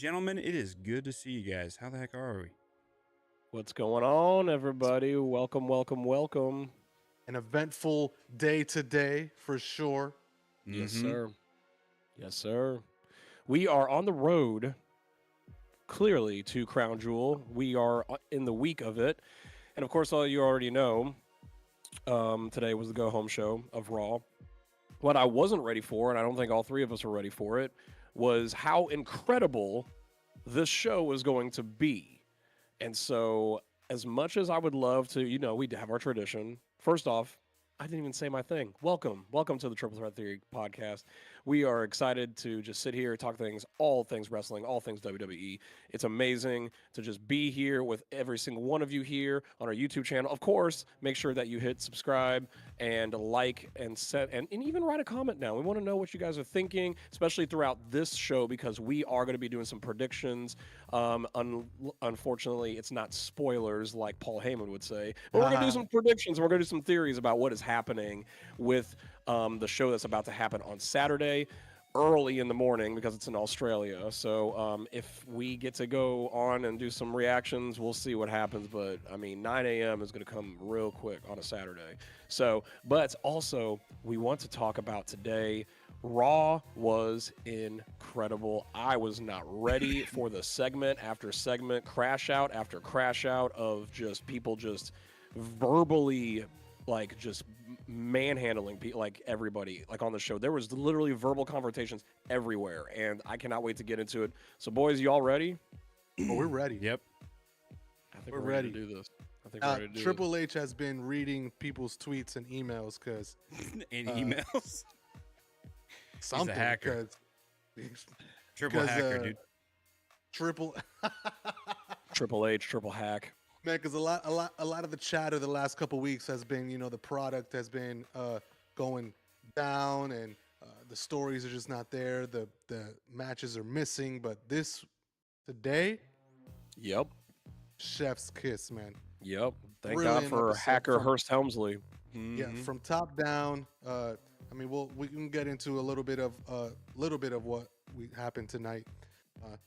Gentlemen, it is good to see you guys. How the heck are we? What's going on, everybody? Welcome, welcome, welcome. An eventful day today for sure. Yes, Mm-hmm. sir. Yes, sir. We are on the road, clearly, to Crown Jewel. We are in the week of it. And of course, all you already know, today was the go home show of Raw. What I wasn't ready for, and I don't think all three of us were ready for it, was how incredible this show was going to be. And so, as much as I would love to, we have our tradition. First off, I didn't even say my thing. Welcome to the Triple Threat Theory podcast. We are excited to just sit here, talk all things wrestling, all things WWE. It's amazing to just be here with every single one of you here on our YouTube channel. Of course, make sure that you hit subscribe and like and and even write a comment down. We want to know what you guys are thinking, especially throughout this show, because we are going to be doing some predictions. Unfortunately, it's not spoilers like Paul Heyman would say, but we're going to do some predictions. And we're going to do some theories about what is happening with the show that's about to happen on Saturday early in the morning because it's in Australia. So if we get to go on and do some reactions, we'll see what happens. But I mean, 9 a.m. is going to come real quick on a Saturday. So, but also, we want to talk about today. Raw was incredible. I was not ready for the segment after segment, crash out after crash out of just people just verbally like just manhandling people, like everybody like on the show. There was literally verbal confrontations everywhere, and I cannot wait to get into it. So boys, you all ready? Oh, we're ready. Yep. I think We're we're ready ready. to do this. I think we're ready to do Triple H has been reading people's tweets and emails because In emails. something. hacker. 'cause- Triple 'cause, hacker, dude. Triple this. Triple H, triple hack. man, because a lot of the chatter the last couple weeks has been, the product has been going down and the stories are just not there. The matches are missing, but today, Yep. chef's kiss, man. Yep. Thank Brilliant God for episode hacker from- Hurst Helmsley. Yeah, from top down. I mean, we can get into a little bit of what we happened tonight. But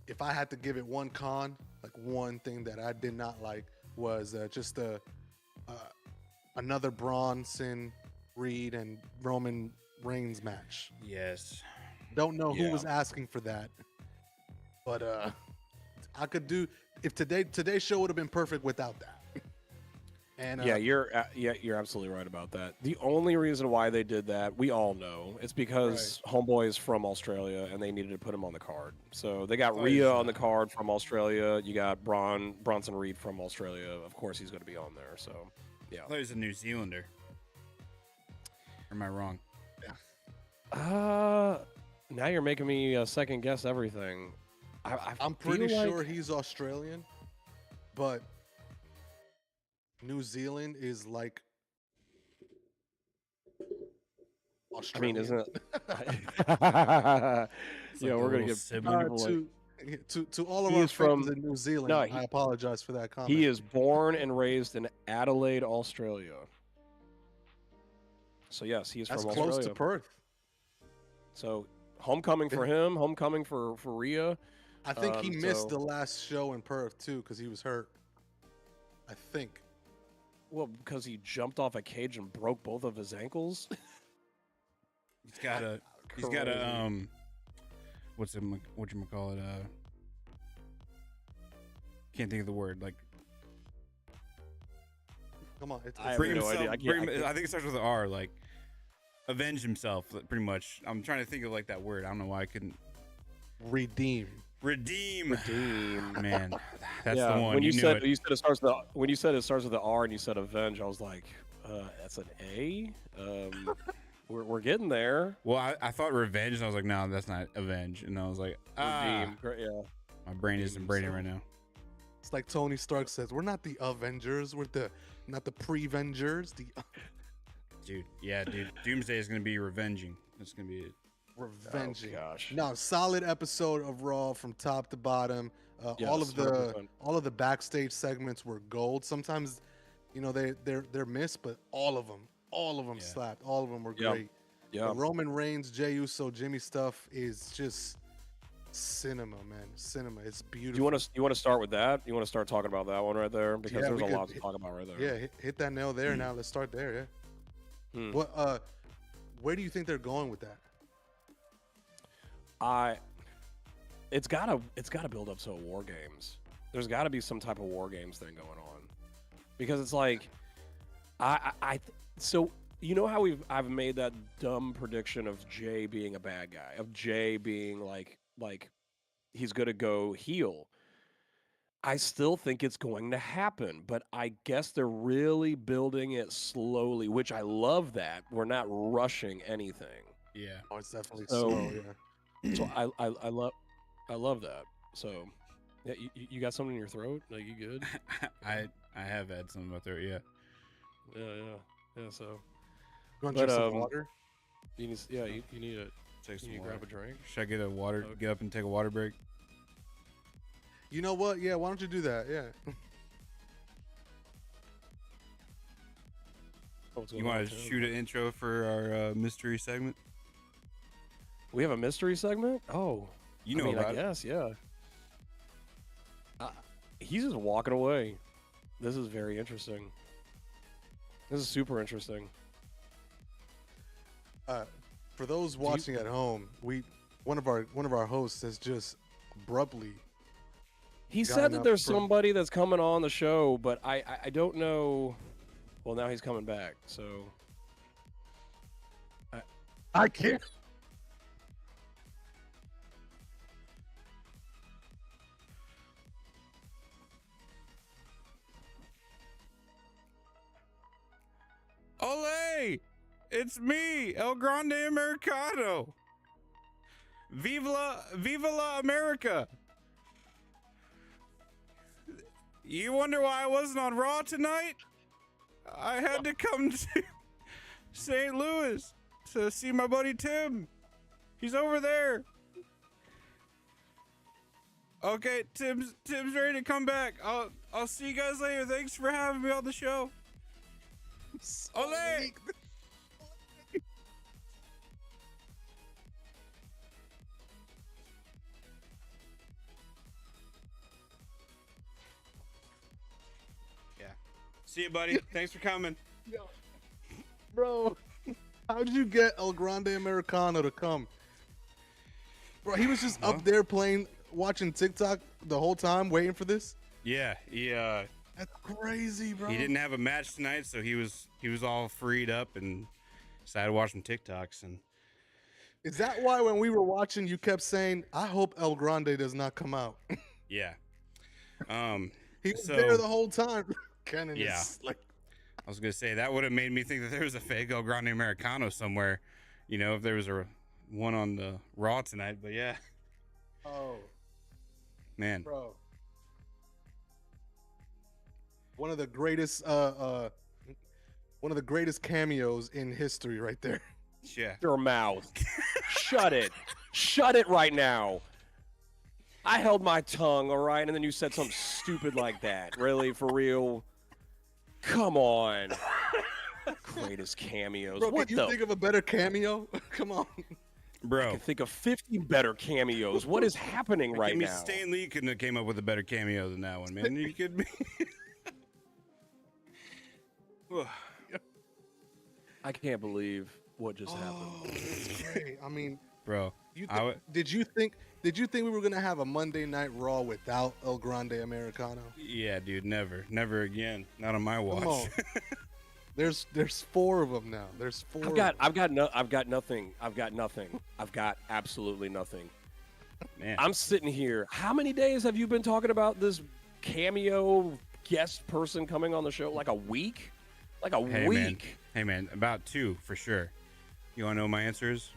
if I had to give it one con, like one thing that I did not like was just another Bronson Reed and Roman Reigns match. Yes. Don't know who Yeah. was asking for that, but I could do if today's show would have been perfect without that. And Yeah, you're absolutely right about that. The only reason why they did that, we all know, it's because Homeboy is from Australia and they needed to put him on the card. So they got Rhea on the card from Australia. You got Bronson Reed from Australia. Of course, he's going to be on there. So, yeah. I thought he was a New Zealander. Or am I wrong? Now you're making me second guess everything. I'm pretty sure he's Australian, but New Zealand is like Australia. I mean, isn't it? It's Yeah, like we're a gonna little get sibling. people like, to all of He our is friends from- in New Zealand, No, I apologize for that comment. he is born and raised in Adelaide, Australia. So yes, he is That's from close Australia. to Perth. So homecoming for him, homecoming for Rhea. I think he missed so- the last show in Perth too because he was hurt. I think. Well, because he jumped off a cage and broke both of his ankles. He's got a Crazy. whatchamacallit, can't think of the word, like Come on, it's I have bring no himself, idea. I think it starts with an R, like avenge himself, pretty much. I'm trying to think of like that word. I don't know why I couldn't. redeem. Redeem. Redeem. Man, that's yeah, the one. when you knew said it. it starts with the R and you said avenge, I was like, that's an A. We're getting there. Well, I thought revenge, and I was like, no, that's not avenge. And I was like, Redeem. Great, yeah. my brain isn't braining right now. It's like Tony Stark says, we're not the Avengers, we're not the Prevengers, the Dude, yeah, dude. Doomsday is gonna be revenging. It's gonna be it. Revenging. Oh, gosh. No, solid episode of Raw from top to bottom. Yes, all of the 100%. all of the backstage segments were gold. Sometimes, they're missed, but all of them Yeah. slapped. All of them were Yeah. great. Yeah. The Roman Reigns, Jey Uso, Jimmy stuff is just Cinema, man. Cinema. It's beautiful. Do you want to start with that? You want to start talking about that one right there because Yeah, there's we a could lot to talk about right there. Yeah, hit that nail there now. Let's start there, yeah. Hmm. What where do you think they're going with that? It's gotta build up to a war games. There's got to be some type of war games thing going on, because it's like, so you know how I've made that dumb prediction of Jay being a bad guy, of Jay being like he's gonna go heel. I still think it's going to happen, but I guess they're really building it slowly, which I love that. We're not rushing anything. Yeah. Oh, it's definitely So- slow, yeah. So I love that. So yeah, you got something in your throat? Like, you good? I have had some in my throat. Yeah. Yeah. So You want But, to drink some water? you need you need to Take some you water. grab a drink. Should I get a water? Okay. Get up and take a water break. You know what? Yeah, why don't you do that? Yeah. What's You going on, want to Tim? shoot an intro for our mystery segment? We have a mystery segment. Oh, You know I mean, about I it. guess, yeah. He's just walking away. This is very interesting. This is super interesting. For those watching at home, one of our hosts has just abruptly. He Got said that enough there's from- somebody that's coming on the show, but I don't know. Well, now he's coming back, so I can't. Ole! It's me, El Grande Americano. Viva la America! You wonder why I wasn't on Raw tonight? I had to come to St. Louis to see my buddy Tim. He's over there. Okay, Tim's ready to come back. I'll see you guys later. Thanks for having me on the show. Ole! Yeah. See you, buddy. Thanks for coming. Bro, how did you get El Grande Americano to come? Bro, he was just up there watching TikTok the whole time, waiting for this. Yeah, That's crazy, bro. he didn't have a match tonight, so he was all freed up and decided to watch some TikToks. And Is that why when we were watching, you kept saying, "I hope El Grande does not come out"? yeah, He was So- there the whole time. Kenyn Yeah. is like, I was gonna say that would have made me think that there was a fake El Grande Americano somewhere, you know, if there was a one on the Raw tonight. But yeah, oh, man, bro. One of the greatest cameos in history right there. yeah. your mouth. Shut it. Shut it right now. I held my tongue, all right, and then you said something stupid like that. Really, for real? Come on. Greatest cameos. Bro, What can you the? think of a better cameo? Come on. I Bro, can think of 50 better cameos. What is happening right I mean, now? Stan Lee couldn't have came up with a better cameo than that one, man. You could be. I can't believe what just Oh, happened. that's great. I mean, Bro, you I would- did you think we were gonna have a Monday Night Raw without El Grande Americano? yeah, dude, never again. Not on my watch. Come on. There's 4 of them now. There's 4. I've got nothing. I've got absolutely nothing. Man, I'm sitting here. How many days have you been talking about this cameo guest person coming on the show? Like a week? Like a Hey, man. week? Hey, man, about 2 for sure. You want to know what my answer is?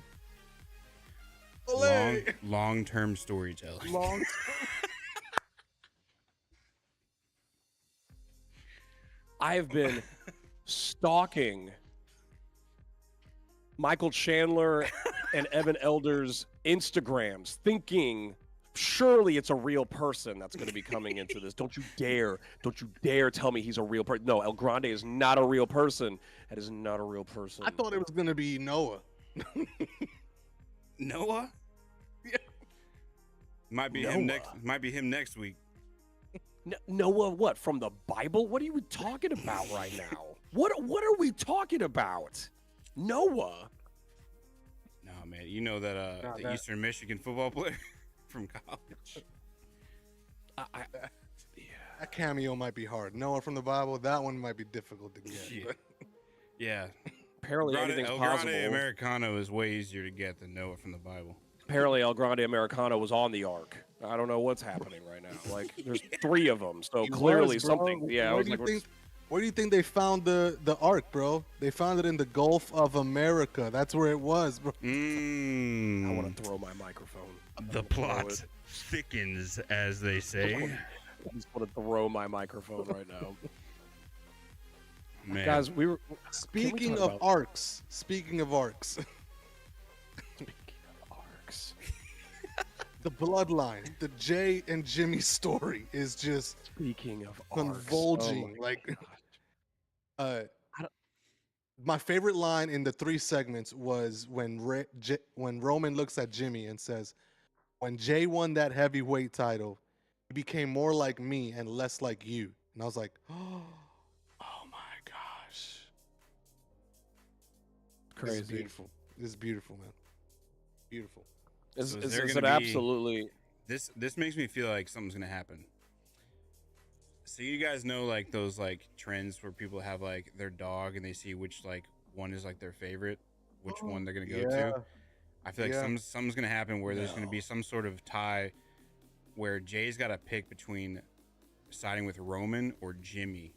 Ole! Long-term storytelling. Long. I have been stalking Michael Chandler and Evan Elder's Instagrams, thinking surely it's a real person that's going to be coming into this. Don't you dare tell me he's a real person. No, El Grande is not a real person. That is not a real person. I thought it was gonna be Noah. Noah? Might be him next. Might be him next week. Noah, what from the Bible? What are you talking about right now? What are we talking about? Noah. No, man. You know that the Eastern Michigan football player from college. That cameo might be hard. Noah from the Bible, that one might be difficult to get. Yeah. Yeah. Apparently anything's El possible. Grande Americano is way easier to get than Noah from the Bible. Apparently El Grande Americano was on the ark. I don't know what's happening right now. Like, there's 3 of them, so clearly something. Yeah, where do you think they found the ark, bro? They found it in the Gulf of America. That's where it was, bro. I want to throw my microphone. The plot thickens, as they say. I just want to throw my microphone right now. Man. Guys, we were Speaking of arcs. The bloodline, the Jay and Jimmy story is just speaking of convulging. My favorite line in the 3 segments was when Roman looks at Jimmy and says, "When Jay won that heavyweight title, he became more like me and less like you." And I was like, "Oh my gosh, crazy, this is beautiful. This is beautiful, man. Beautiful." It's gonna be, absolutely. This makes me feel like something's gonna happen. So you guys know like those like trends where people have like their dog and they see which like one is like their favorite, which one they're gonna go to. I feel like something's gonna happen where there's gonna be some sort of tie where Jay's got to pick between siding with Roman or Jimmy.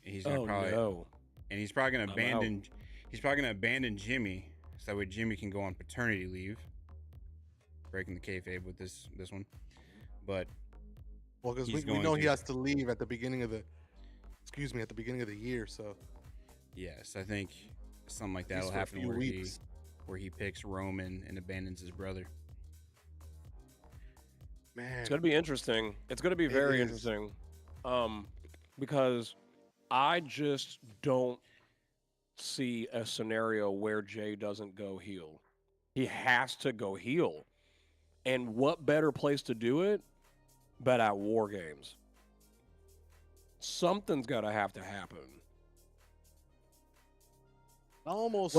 He's gonna and he's probably gonna abandon. He's probably gonna abandon Jimmy. So that way Jimmy can go on paternity leave. Breaking the kayfabe with this one, but because we know he has to leave at the beginning of the year. So yes, I think something like that will happen where he picks Roman and abandons his brother. Man, it's gonna be interesting. It's gonna be very interesting, because I just don't see a scenario where Jay doesn't go heel. He has to go heel. And what better place to do it but at War Games? Something's got to have to happen. Almost.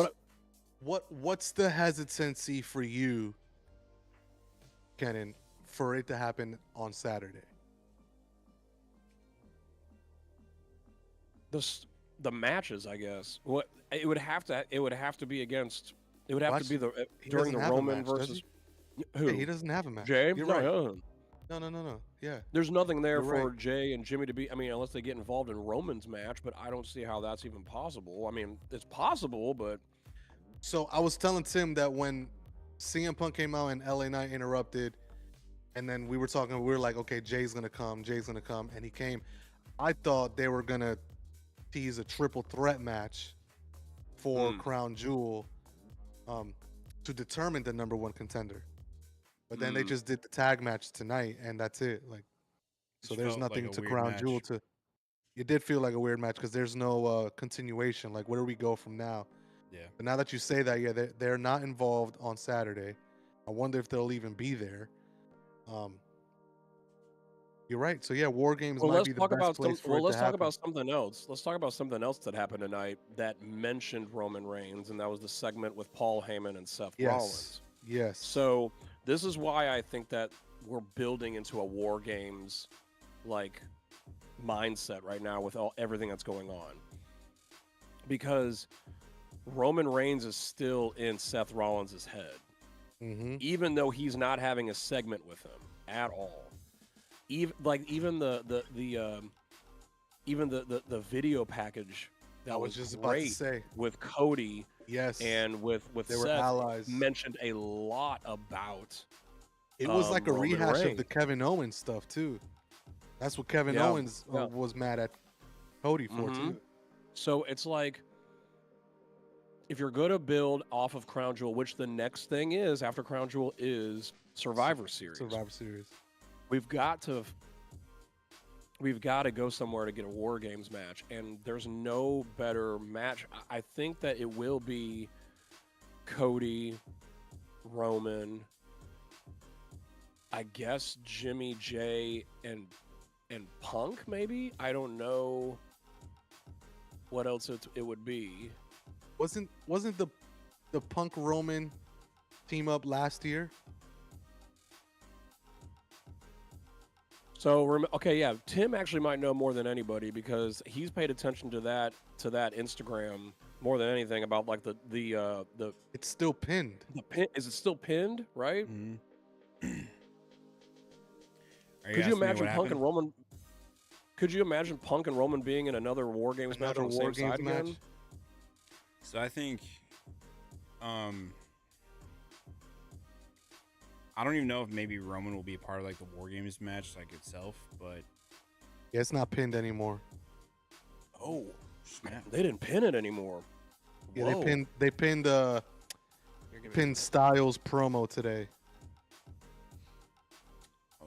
What's the hesitancy for you, Kenyn, for it to happen on Saturday? The matches, I guess. What it would have to be against. It would have to be during the Roman versus. Who? Yeah, he doesn't have a match. Jay? You're right. No. Yeah. There's nothing there for Jay and Jimmy to be. I mean, unless they get involved in Roman's match, but I don't see how that's even possible. I mean, it's possible, but. So I was telling Tim that when CM Punk came out and LA Knight interrupted, and then we were talking, we were like, okay, Jay's gonna come, and he came. I thought they were gonna tease a triple threat match for Crown Jewel to determine the number 1 contender. But then they just did the tag match tonight, and that's it. Like, so there's nothing like to Crown Jewel to. It did feel like a weird match because there's no continuation. Like, where do we go from now? Yeah. But now that you say that, yeah, they're not involved on Saturday. I wonder if they'll even be there. You're right. So yeah, War Games might be the best place for it to happen. Let's talk about something else. Let's talk about something else that happened tonight that mentioned Roman Reigns, and that was the segment with Paul Heyman and Seth Rollins. Yes. So this is why I think that we're building into a War Games like mindset right now with everything that's going on, because Roman Reigns is still in Seth Rollins' head, even though he's not having a segment with him at all. Even the video package that was just great about to say. With Cody, and with they Seth, were allies. Mentioned a lot about. It was like a Roman rehash Reigns. of the Kevin Owens stuff too. That's what Kevin Owens was mad at Cody for too. So it's like, if you're going to build off of Crown Jewel, which the next thing is after Crown Jewel is Survivor Series. We've got to go somewhere to get a War Games match, and there's no better match. I think that it will be Cody, Roman, I guess Jimmy J and Punk maybe. I don't know what else it would be. Wasn't the Punk Roman team up last year? So okay, yeah, Tim actually might know more than anybody because he's paid attention to that Instagram more than anything about like the It's still pinned. pin. Is it still pinned? Right? Mhm. Are Could you asking me imagine what Punk and happened? Roman? Could you imagine Punk and Roman being in another War Games match Another on the War same Games side match. again? So I think, um, I don't even know if maybe Roman will be a part of like the War Games match like itself, but Yeah, it's not pinned anymore. Oh, snap. they didn't pin it anymore. Yeah, Whoa. they pinned You're giving me- Styles promo today. Oh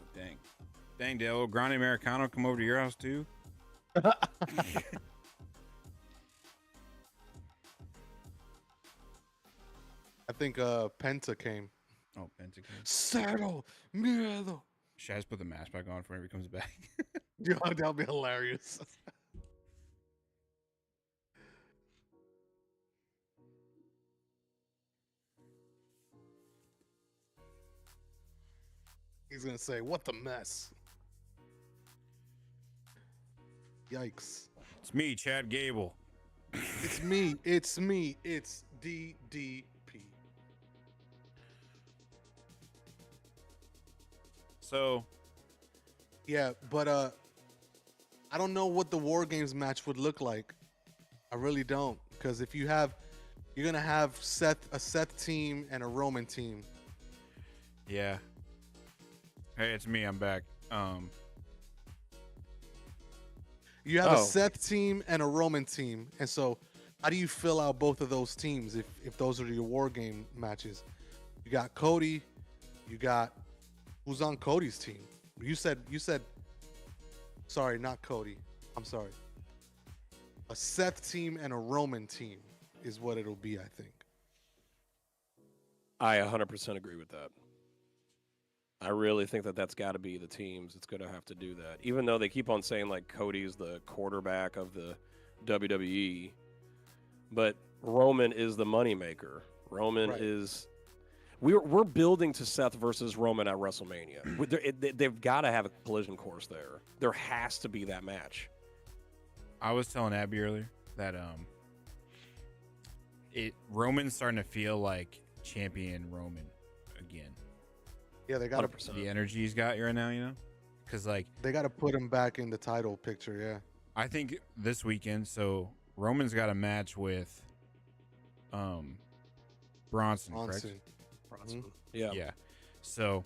dang, did El Grande Americano come over to your house too? I think Penta came. Oh, Pentagon. Cero miedo. Should I just put the mask back on whenever he comes back? Yeah, that'll be hilarious. He's gonna say, "What the mess." Yikes! It's me, Chad Gable. It's me. It's me. It's DDP. So Yeah, but I don't know what the War Games match would look like. I really don't, because if you're gonna have a Seth team and a Roman team. yeah. Hey, it's me. I'm back. You have Oh. a Seth team and a Roman team, and so how do you fill out both of those teams if those are your War Game matches? You got Cody. You got who's on Cody's team? You said. Sorry, not Cody. I'm sorry. A Seth team and a Roman team is what it'll be, I think. I 100% agree with that. I really think that that's got to be the teams. It's going to have to do that. Even though they keep on saying like Cody's the quarterback of the WWE, but Roman is the moneymaker. Roman Right. is. We're building to Seth versus Roman at WrestleMania. They've got to have a collision course there. There has to be that match. I was telling Abby earlier that Roman's starting to feel like champion Roman again. Yeah, they got to 100%. The energy he's got right now, you know, because like put him back in the title picture. Yeah. I think this weekend, so Roman's got a match with Bronson, correct? Bronson. Bronson. Yeah. Yeah. So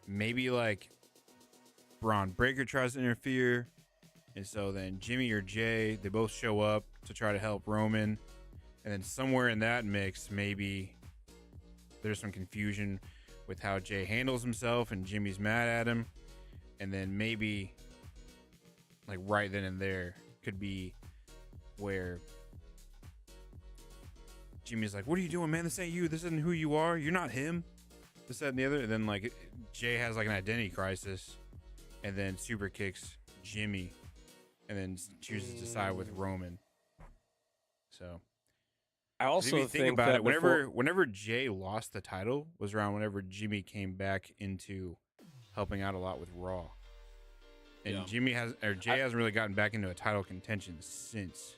maybe like Braun Breaker tries to interfere, and so then Jimmy or Jay, they both show up to try to help Roman, and then somewhere in that mix, maybe there's some confusion with how Jay handles himself, and Jimmy's mad at him, and then maybe like right then and there could be where Jimmy's like, "What are you doing, man? This ain't you. This isn't who you are. You're not him." This, that, and the other. And then like Jay has like an identity crisis, and then super kicks Jimmy, and then chooses to side with Roman. So I 'cause if also you think about that it, whenever Jay lost the title was around whenever Jimmy came back into helping out a lot with Raw, and Yeah. Jay hasn't really gotten back into a title contention since.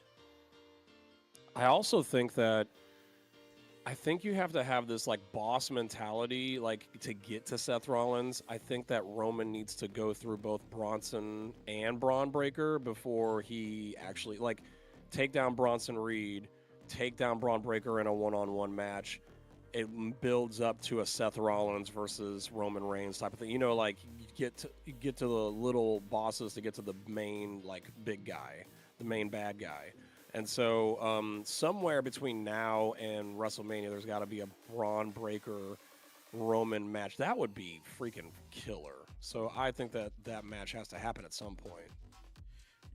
I also think that I think you have to have this like boss mentality, like to get to Seth Rollins. I think that Roman needs to go through both Bronson and Braun Breaker before he actually like take down Bronson Reed, take down Braun Breaker in a one-on-one match. It builds up to a Seth Rollins versus Roman Reigns type of thing. You know, like you get to the little bosses to get to the main like big guy, the main bad guy. And so somewhere between now and WrestleMania, there's got to be a Braun Breaker Roman match. That would be freaking killer. So I think that that match has to happen at some point.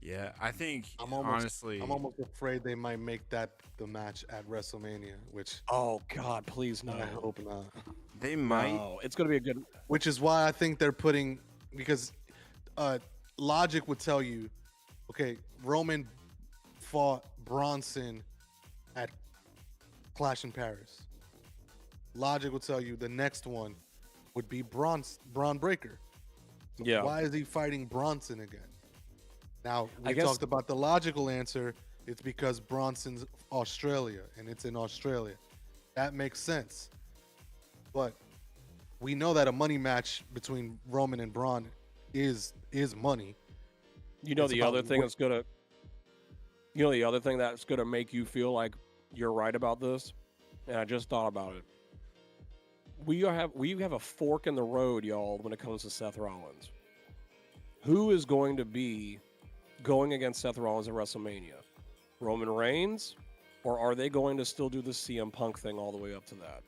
Yeah, I think I'm almost honestly, afraid they might make that the match at WrestleMania, which Oh God, please no. I hope not. They might. No, it's going to be a good. which is why I think they're putting, because logic would tell you, okay, Roman fought Bronson at Clash in Paris. Logic would tell you the next one would be Braun Breaker. Yeah. Why is he fighting Bronson again? Now, I we guess- talked about the logical answer. It's because Bronson's Australia and it's in Australia. That makes sense. But we know that a money match between Roman and Braun is money. You know It's the about other thing what- that's gonna. You know the other thing that's gonna make you feel like you're right about this, and I just thought about it. We have a fork in the road, y'all, when it comes to Seth Rollins. Who is going to be going against Seth Rollins at WrestleMania? Roman Reigns, or are they going to still do the CM Punk thing all the way up to that?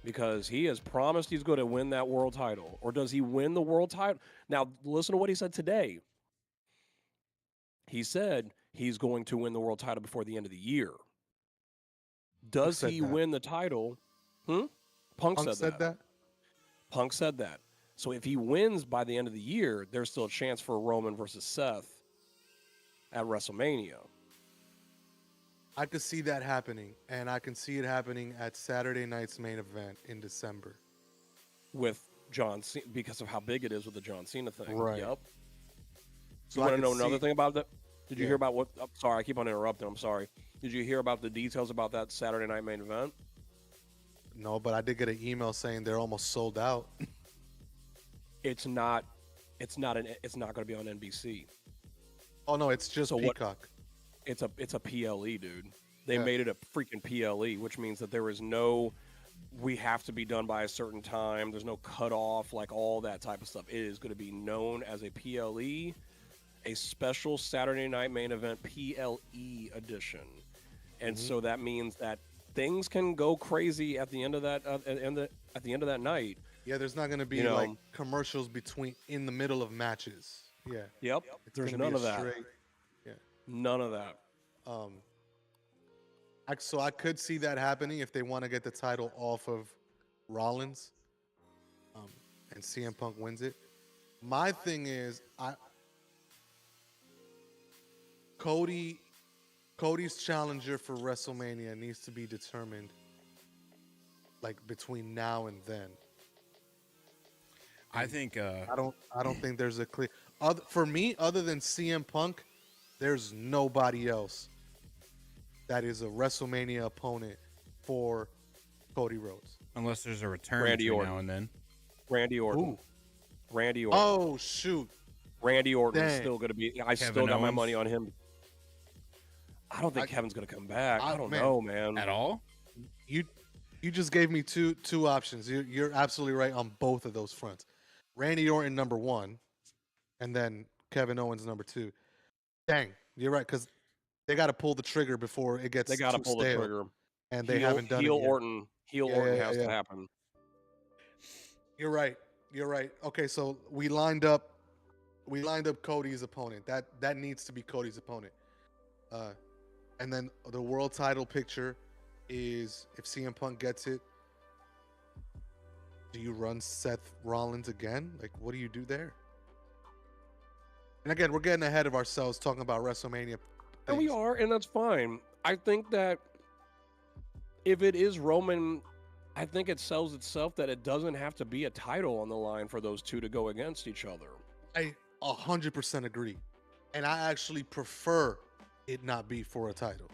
Because he has promised he's going to win that world title, or does he win the world title? Now, listen to what he said today. He said he's going to win the world title before the end of the year. Does said he that? win the title? Punk Punk said said that. Punk said that. So if he wins by the end of the year, there's still a chance for Roman versus Seth at WrestleMania. I could see that happening, and I can see it happening at Saturday night's main event in December. With John Cena, because of how big it is with the John Cena thing. Right. Yep. So You I want to could know another see- thing about that? Did you Yeah. hear about what? I'm sorry, I keep on interrupting. I'm sorry. Did you hear about the details about that Saturday night main event? No, but I did get an email saying they're almost sold out. It's not. It's not going to be on NBC. Oh no, it's just So what- Peacock. It's a PLE, dude. They Yeah. made it a freaking PLE, which means that there is no. We have to be done by a certain time. There's no cutoff, like all that type of stuff. It is going to be known as a PLE, a special Saturday night main event PLE edition, and Mm-hmm. so that means that things can go crazy at the end of that at the end of that night. Yeah, there's not going to be You know- like commercials in the middle of matches. Yeah, Yep, it's there's gonna be none a of that. straight- None of that. So I could see that happening if they want to get the title off of Rollins, and CM Punk wins it. My thing is, Cody's challenger for WrestleMania needs to be determined, like between now and then. I think I don't think there's a clear. For me, other than CM Punk, there's nobody else that is a WrestleMania opponent for Cody Rhodes. unless there's a return Randy between Orton. now and then. Randy Orton. Ooh. Randy Orton. Oh shoot! Randy Orton is Dang. still going to be. I still Kevin got my Owens? money on him. I don't think I- Kevin's going to come back. I don't man. know, man. At all? You just gave me two options. You're absolutely right on both of those fronts. Randy Orton number one, and then Kevin Owens number two. Dang, you're right because they got to pull the trigger before it gets They got to too pull the stale, trigger. and they Heel- haven't done heel it yet. Orton. Heel Yeah, Orton yeah, has yeah. to happen. You're right. You're right. Okay, so we lined up Cody's opponent. That needs to be Cody's opponent. And then the world title picture is if CM Punk gets it, do you run Seth Rollins again? Like, what do you do there? And again, we're getting ahead of ourselves talking about WrestleMania. And we things. are, and that's fine. I think that if it is Roman, I think it sells itself that it doesn't have to be a title on the line for those two to go against each other. I 100% agree, and I actually prefer it not be for a title.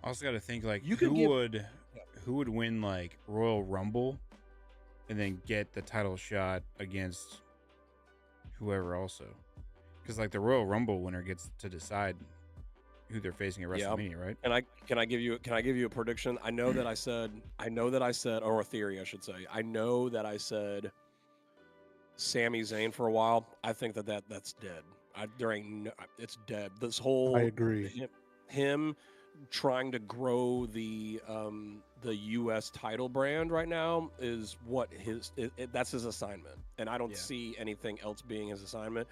I also got to think like You could give- who would win like Royal Rumble, and then get the title shot against whoever also, because like the Royal Rumble winner gets to decide who they're facing at Yeah. WrestleMania, right? And can I give you a prediction? I know that I said, or a theory, I should say. I know that I said Sami Zayn for a while. I think that's dead. It's dead. This whole I agree. him trying to grow the U.S. title brand right now is what that's his assignment, and I don't Yeah. see anything else being his assignment.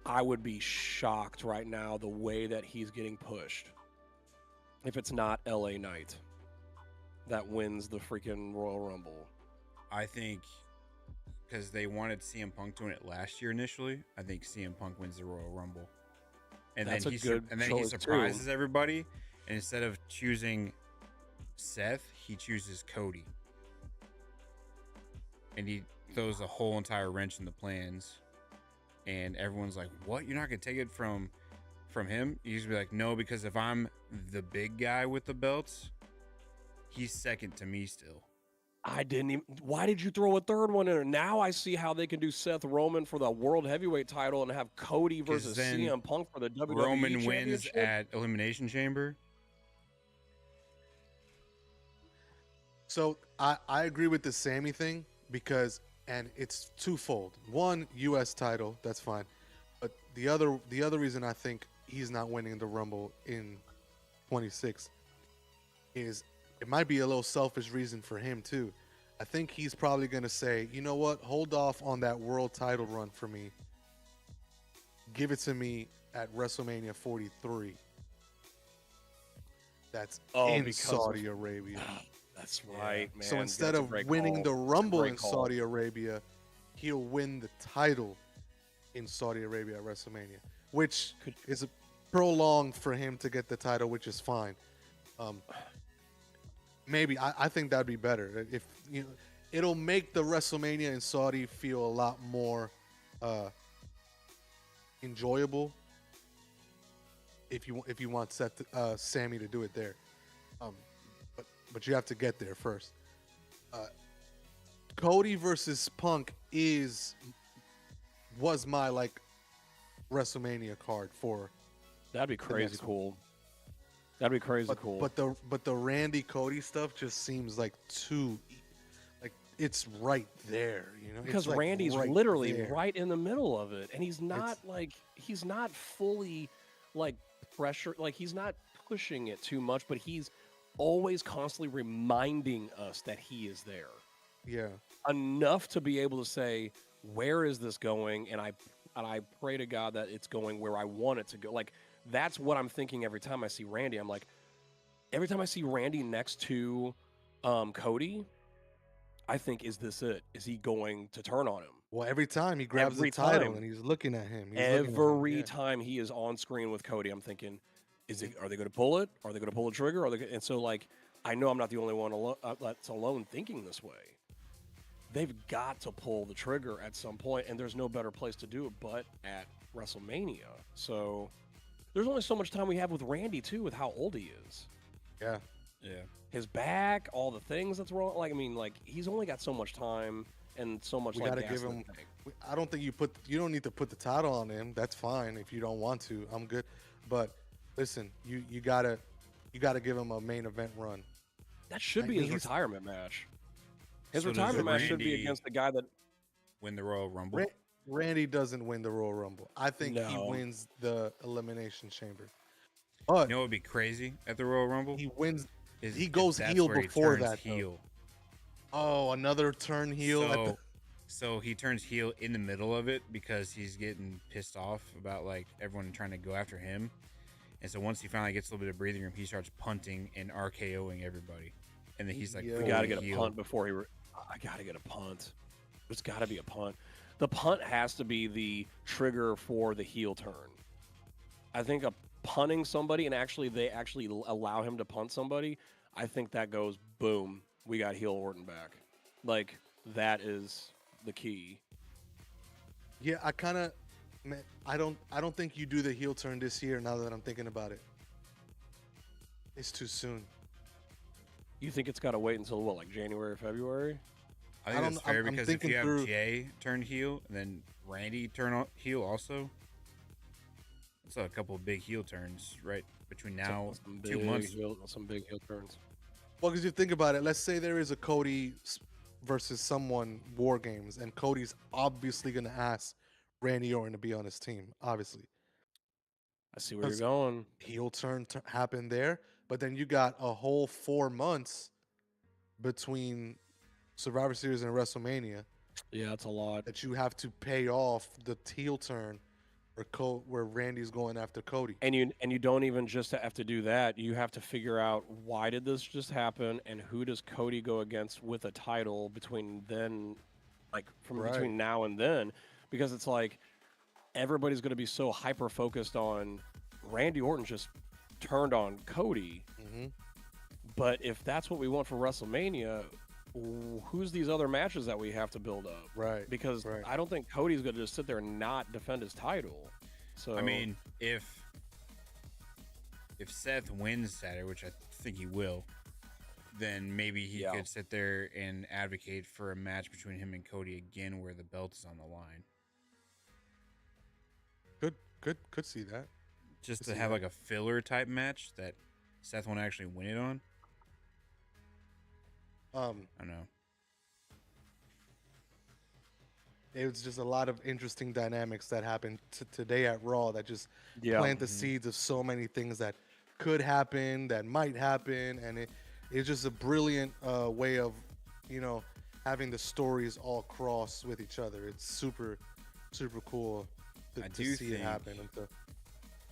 I would be shocked right now the way that he's getting pushed if it's not LA Knight. that wins the freaking Royal Rumble. I think because they wanted CM Punk doing it last year initially. I think CM Punk wins the Royal Rumble, and That's then a good he choice, too. surprises everybody. And instead of choosing Seth, he chooses Cody, and he throws a whole entire wrench in the plans. And everyone's like, "What? You're not gonna take it from him?" He's be like, "No, because if I'm the big guy with the belts, he's second to me still." I didn't even. Why did you throw a third one in there? Now I see how they can do Seth Roman for the World Heavyweight title and have Cody 'Cause versus then CM Punk for the WWE Roman wins Championship. at Elimination Chamber. So I agree with the Sammy thing because, and it's twofold. One, U.S. title, that's fine, but the other reason I think he's not winning the Rumble in 26 is it might be a little selfish reason for him too. I think he's probably gonna say, you know what, hold off on that world title run for me. Give it to me at WrestleMania 43. That's in Saudi Arabia. That's right, man. So instead That's a of great winning call. the That's a Rumble great in call. Saudi Arabia, he'll win the title in Saudi Arabia at WrestleMania, which is prolonged for him to get the title, which is fine. Maybe I think that'd be better if you know, it'll make the WrestleMania in Saudi feel a lot more enjoyable if you want Sammy to do it there. But you have to get there first. Cody versus Punk was my like WrestleMania card for. That'd be crazy cool. That'd be crazy cool. But the Randy Cody stuff just seems like too, like it's right there, you know. Because it's like Randy's right literally there. right in the middle of it, and he's not fully like pressure, like he's not pushing it too much, but he's always constantly reminding us that he is there. Yeah. Enough to be able to say, where is this going? And I pray to God that it's going where I want it to go. Like that's what I'm thinking every time I see Randy. I'm like, every time I see Randy next to Cody, I think, is this it? Is he going to turn on him? Well, every time he grabs the title and he's looking at him. Every time he is on screen with Cody, I'm thinking, are they going to pull it? Are they going to pull the trigger? And so, like, I know I'm not the only one that's alone thinking this way. They've got to pull the trigger at some point, and there's no better place to do it but at WrestleMania. So there's only so much time we have with Randy, too, with how old he is. Yeah. Yeah. His back, all the things that's wrong. Like, I mean, like, he's only got so much time and so much, We like, gotta gas give in the him. tank. I don't think you don't need to put the title on him. That's fine if you don't want to. I'm good. But listen, you gotta give him a main event run. That should be his retirement match. His So does retirement match should be Randy against the guy that win the Royal Rumble. Randy doesn't win the Royal Rumble. I think he No. wins the Elimination Chamber. But You know what would be crazy at the Royal Rumble? he wins. Is He if goes that's heel where he before turns that, though. heel. Oh, another turn heel. So he turns heel in the middle of it because he's getting pissed off about like everyone trying to go after him. And so once he finally gets a little bit of breathing room, he starts punting and RKOing everybody. And then he's like, Yeah. we Oh, got to get a heel. punt before he. I got to get a punt. There's got to be a punt. The punt has to be the trigger for the heel turn. I think punting somebody and they actually allow him to punt somebody. I think that goes boom. We got heel Orton back. Like that is the key. Yeah, I don't think you do the heel turn this year. Now that I'm thinking about it, it's too soon. You think it's got to wait until what, like January or February? I think that's fair I'm because if thinking you have through- Jay turn heel and then Randy turn heel also, it's a couple of big heel turns right between now Some 2 big months. some big heel turns. Well, because you think about it, let's say there is a Cody versus someone War Games, and Cody's obviously going to ask Randy Orton to be on his team. Obviously, I see where you're going. heel turn happened there, but then you got a whole 4 months between Survivor Series and WrestleMania Yeah, it's a lot. that you have to pay off the heel turn where Randy's going after Cody. And you don't even just have to do that. You have to figure out why did this just happen and who does Cody go against with a title between then, like from Right. between now and then, because it's like everybody's going to be so hyper focused on Randy Orton just turned on Cody. Hmm. But if that's what we want for WrestleMania, who's these other matches that we have to build up? Right. Because Right. I don't think Cody's going to just sit there and not defend his title. So I mean, if Seth wins Saturday, which I think he will, then maybe he Yeah. could sit there and advocate for a match between him and Cody again, where the belt is on the line, Could see that. just I to see have that. like a filler type match that Seth won't actually win it on. Um, I don't know. it was just a lot of interesting dynamics that happened today at Raw that just yeah, plant the seeds of so many things that could happen, that might happen, and it's just a brilliant way of, you know, having the stories all cross with each other. It's super, super cool I to do see it think- happen. And to,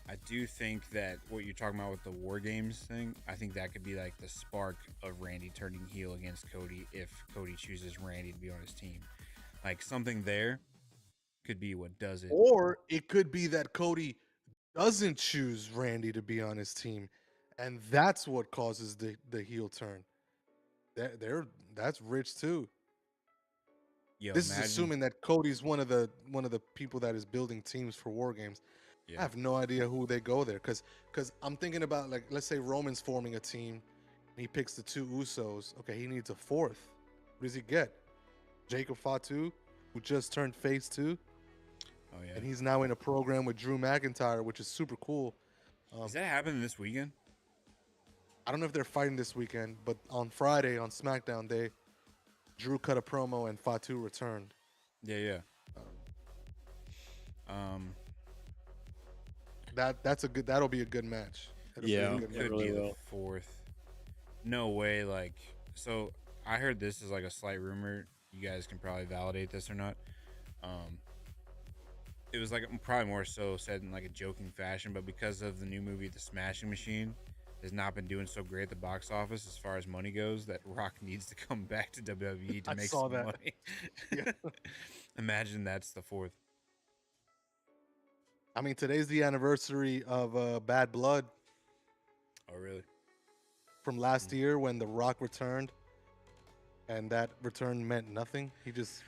I do think that what you're talking about with the War Games thing, I think that could be like the spark of Randy turning heel against Cody if Cody chooses Randy to be on his team. Like something there could be what does it. or it could be that Cody doesn't choose Randy to be on his team, and that's what causes the heel turn. That's rich too. Yo, This imagine, is assuming that Cody's one of the people that is building teams for War Games. I yeah, have no idea who they go there because I'm thinking about, like, let's say Roman's forming a team and he picks the two Usos. Okay, he needs a fourth. Who does he get? Jacob Fatu, who just turned face too, oh yeah. and he's now in a program with Drew McIntyre, which is super cool. Is that happening this weekend? I don't know if they're fighting this weekend, but on Friday on SmackDown, Drew cut a promo and Fatu returned. Yeah, yeah. That'll be a good match. That'll be a Yeah. good It match. Could really be the will. fourth. No way. Like, so I heard this is like a slight rumor. You guys can probably validate this or not. It was like probably more so said in like a joking fashion, but because of the new movie, The Smashing Machine, has not been doing so great at the box office as far as money goes, that Rock needs to come back to WWE to I make saw some that. money. Yeah. Imagine that's the fourth. I mean, today's the anniversary of Bad Blood Oh, really? from last year when The Rock returned, and that return meant nothing. He just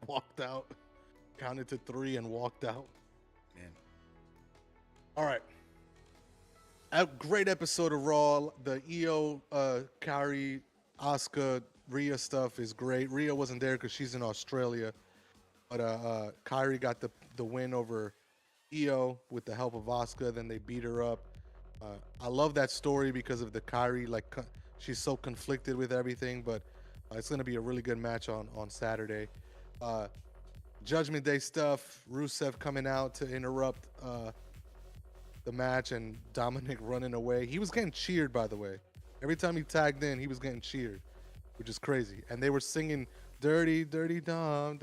walked out, counted to 3, and walked out. Man. All right. A great episode of Raw. The EO, Kyrie, Asuka, Rhea stuff is great. Rhea wasn't there because she's in Australia, but Kyrie got the win over EO with the help of Asuka. Then they beat her up. I love that story because of the Kyrie, like she's so conflicted with everything, but it's gonna be a really good match on Saturday. Judgment Day stuff. Rusev coming out to interrupt the match and Dominic running away. He was getting cheered, by the way. Every time he tagged in, he was getting cheered, which is crazy. And they were singing "Dirty, Dirty Dom."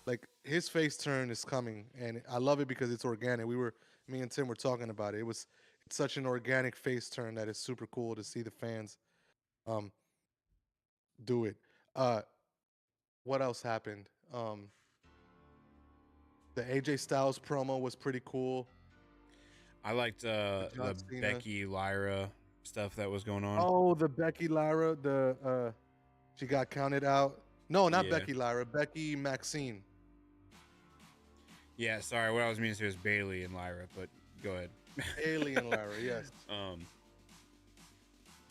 Like his face turn is coming, and I love it because it's organic. Me and Tim were talking about it. It's such an organic face turn that is super cool to see the fans do it. What else happened? The AJ Styles promo was pretty cool. I liked John the Cena. Becky Lyra stuff that was going on. Oh, the Becky Lyra, she got counted out. No, not Yeah. Becky Lyra, Becky Maxine. Yeah, sorry. What I was meaning to say was Bailey and Lyra, but go ahead. Alien Lyra, yes. Yeah.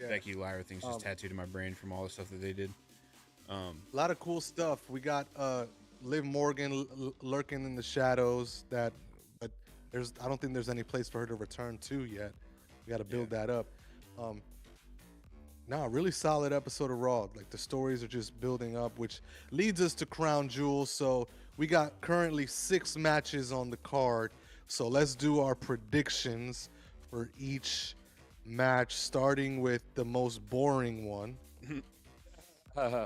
Becky Lyra thing's just tattooed in my brain from all the stuff that they did. A lot of cool stuff. We got Liv Morgan lurking in the shadows. But I don't think there's any place for her to return to yet. We got to build that up. No, really solid episode of Raw. Like the stories are just building up, which leads us to Crown Jewel. So we got currently 6 matches on the card. So let's do our predictions for each match, starting with the most boring one,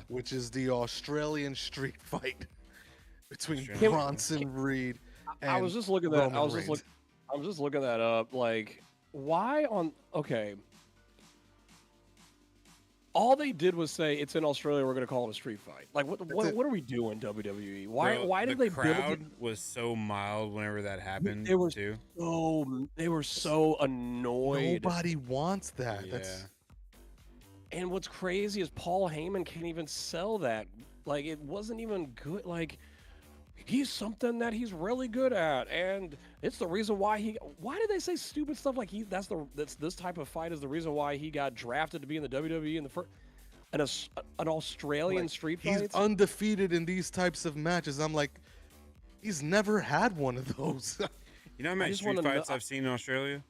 which is the Australian street fight between Australian. Bronson Reed I was and just looking that. Roman Reigns. I was just looking that up. Like, why on? Okay, all they did was say it's in Australia. We're going to call it a street fight. Like, That's it. what are we doing, WWE? Bro, Why the did they build crowd it? was so mild whenever that happened They were too. they were so annoyed. Nobody wants that. Yeah. And what's crazy is Paul Heyman can't even sell that. Like, it wasn't even good. Like, he's something that he's really good at, and it's the reason why he. Why did they say stupid stuff like that's this type of fight is the reason why he got drafted to be in the WWE in the first an Australian Like, street he's fight? undefeated in these types of matches. I'm like, he's never had one of those. You know how many just street wanna know- fights I've seen in Australia?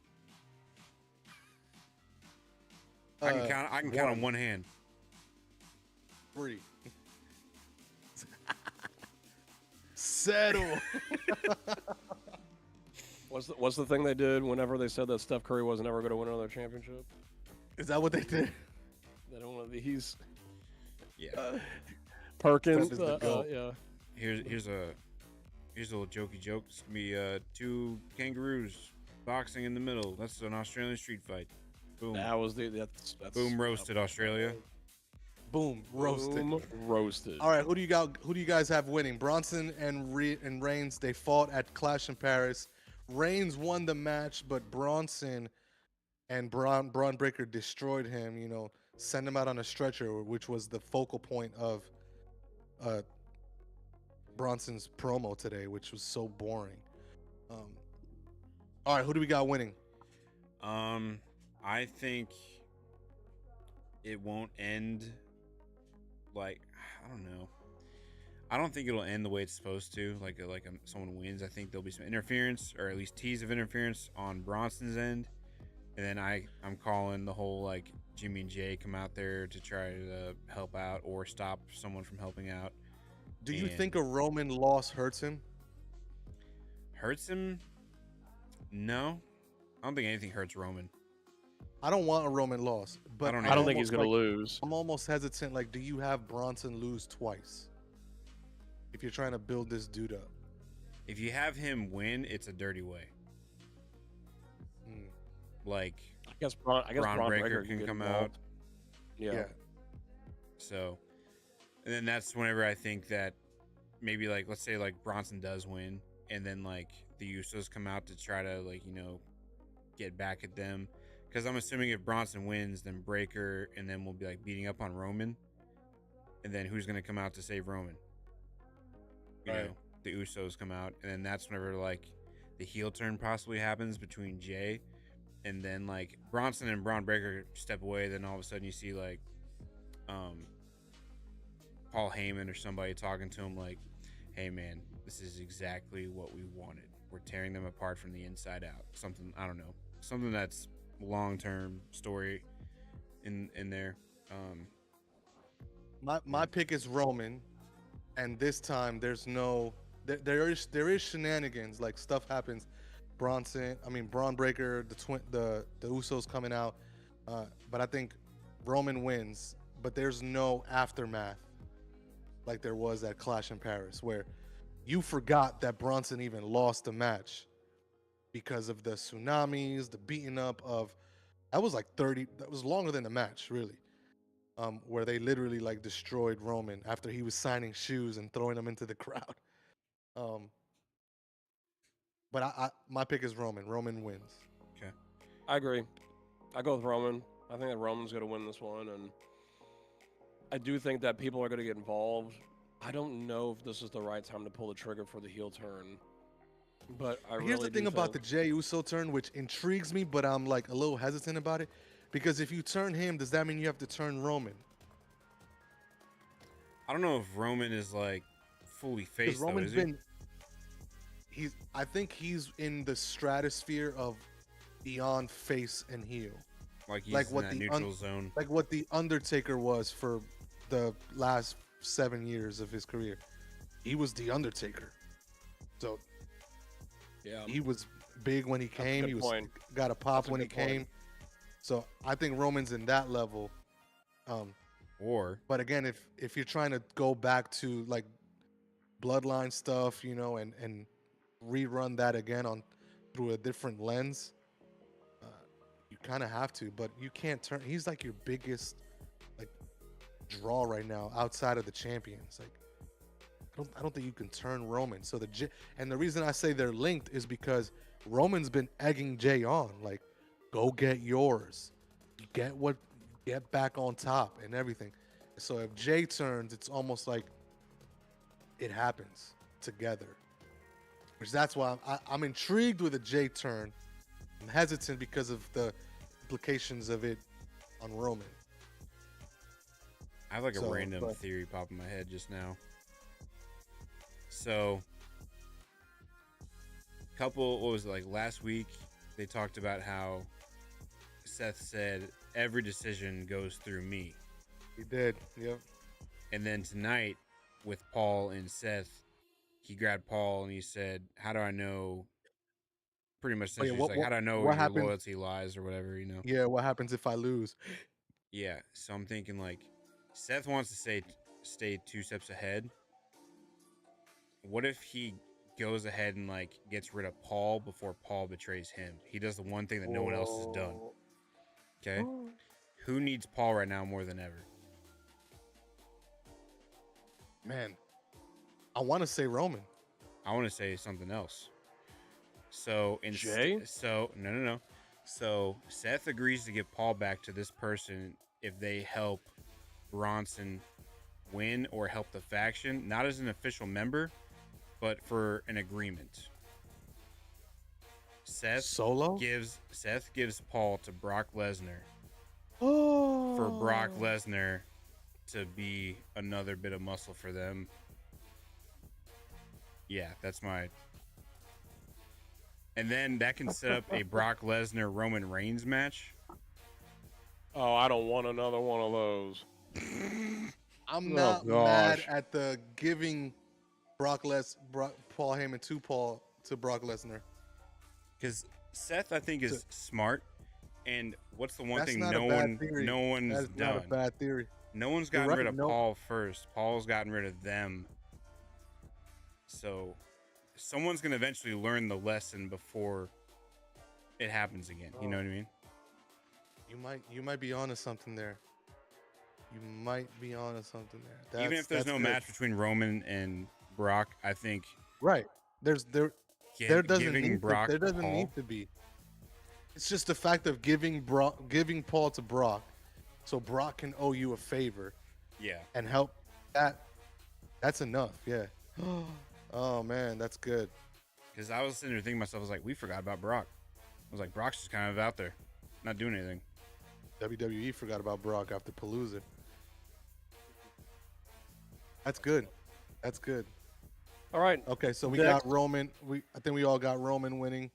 I can count. I can count on one hand. 3. Settle. What's the thing they did whenever they said that Steph Curry wasn't ever going to win another championship? Is that what they did? They don't want these Yeah. Perkins. Steph is the GOAT. Yeah. Here's a little jokey joke. It's gonna be 2 kangaroos boxing in the middle. That's an Australian street fight. Boom. That was that's Boom roasted Australia. Boom, roasted. Boom roasted. All right, who do you guys have winning? Bronson and Reigns, they fought at Clash in Paris. Reigns won the match, but Bronson and Braun Breaker destroyed him, you know, sent him out on a stretcher, which was the focal point of Bronson's promo today, which was so boring. All right, who do we got winning? I think it won't end like I don't know. I don't think it'll end the way it's supposed to. Someone wins. I think there'll be some interference, or at least tease of interference on Bronson's end, and then I'm calling the whole like Jimmy and Jay come out there to try to help out or stop someone from helping out. Do you And- think a Roman loss hurts him? Hurts him? No, I don't think anything hurts Roman. I don't want a Roman loss, but don't I don't know. think he's going to like, lose. I'm almost hesitant. Like, do you have Bronson lose twice? If you're trying to build this dude up. If you have him win, it's a dirty way. Hmm. Like I guess Braun Breaker can get come involved. out. Yeah. So, and then that's whenever I think that maybe like let's say like Bronson does win, and then like the Usos come out to try to like get back at them, because I'm assuming if Bronson wins, then Breaker and then we'll be like beating up on Roman, and then who's gonna come out to save Roman? You Right. know, the Usos come out, and then that's whenever like the heel turn possibly happens between Jay, and then like Bronson and Braun Breaker step away. Then all of a sudden you see like Paul Heyman or somebody talking to him like, "Hey man, this is exactly what we wanted. We're tearing them apart from the inside out." Something, I don't know, something that's long term story in there. My pick is Roman, and this time there's no there is shenanigans, like stuff happens. Braun Breaker, the Usos coming out, but I think Roman wins, but there's no aftermath like there was at Clash in Paris, where you forgot that Bronson even lost the match because of the tsunamis, the beating up of that was like 30. That was longer than the match, really. Where they literally like destroyed Roman after he was signing shoes and throwing them into the crowd. But my pick is Roman. Roman wins. Okay. I agree. I go with Roman. I think that Roman's going to win this one, and I do think that people are going to get involved. I don't know if this is the right time to pull the trigger for the heel turn, but Here's the thing about the Jey Uso turn, which intrigues me, but I'm like a little hesitant about it, because if you turn him, does that mean you have to turn Roman? I don't know if Roman is like fully Because faced though, Roman's is he? I think he's in the stratosphere of beyond face and heel, Like he's like in what that the neutral zone. like what the Undertaker was for the last 7 years of his career. He was the Undertaker, so yeah, he was big when he That's a came. good He was point. got a pop That's a when he good point. came. So I think Roman's in that level. Or But again, if you're trying to go back to like bloodline stuff, and rerun that again on through a different lens, uh, you kind of have to. But you can't turn. He's like your biggest like draw right now outside of the champions. Like I don't think you can turn Roman. So and the reason I say they're linked is because Roman's been egging Jay on, like, go get yours, get back on top and everything. So if Jay turns, it's almost like it happens together. Which that's why I'm intrigued with a Jay turn. I'm hesitant because of the implications of it on Roman. I have like a So, random but- theory pop in my head just now. So, what was it, like last week? They talked about how Seth said every decision goes through me. He did. Yep. And then tonight with Paul and Seth, he grabbed Paul and he said, "How do I know?" Pretty much, Oh, yeah, essentially, he's like, "How do I know where what your happened? loyalty lies, or whatever?" You know? Yeah. What happens if I lose? Yeah. So I'm thinking like, Seth wants to stay 2 steps ahead. What if he goes ahead and like gets rid of Paul before Paul betrays him? He does the one thing that no one else has done. Okay. Who needs Paul right now more than ever? Man, I want to say Roman. I want to say something else. So Jay? No. So Seth agrees to give Paul back to this person if they help Bronson win or help the faction, not as an official member, but for an agreement. Solo? Seth gives Paul to Brock Lesnar Oh. for Brock Lesnar to be another bit of muscle for them. Yeah, that's my. And then that can set up a Brock Lesnar Roman Reigns match. Oh, I don't want another one of those. I'm Oh, not mad gosh. at the giving Paul Heyman to Brock Lesnar. Because Seth, I think, is smart. And what's the one That's thing not no a bad theory. one's That is not a done? bad theory. No one's You're gotten right, rid of no- Paul first. Paul's gotten rid of them. So someone's gonna eventually learn the lesson before it happens again. You know what I mean? You might be onto something there. You might be onto something there. Even if there's that's no good. match between Roman and Brock, I think right? There doesn't giving need Brock there doesn't Paul, need to be. It's just the fact of giving Paul to Brock, so Brock can owe you a favor yeah. and help. That's enough. Yeah. Oh man, that's good. Because I was sitting there thinking to myself, I was like, we forgot about Brock. I was like, Brock's just kind of out there, not doing anything. WWE forgot about Brock after Palooza. That's good. That's good. All right. Okay, so we Next. got Roman. I think we all got Roman winning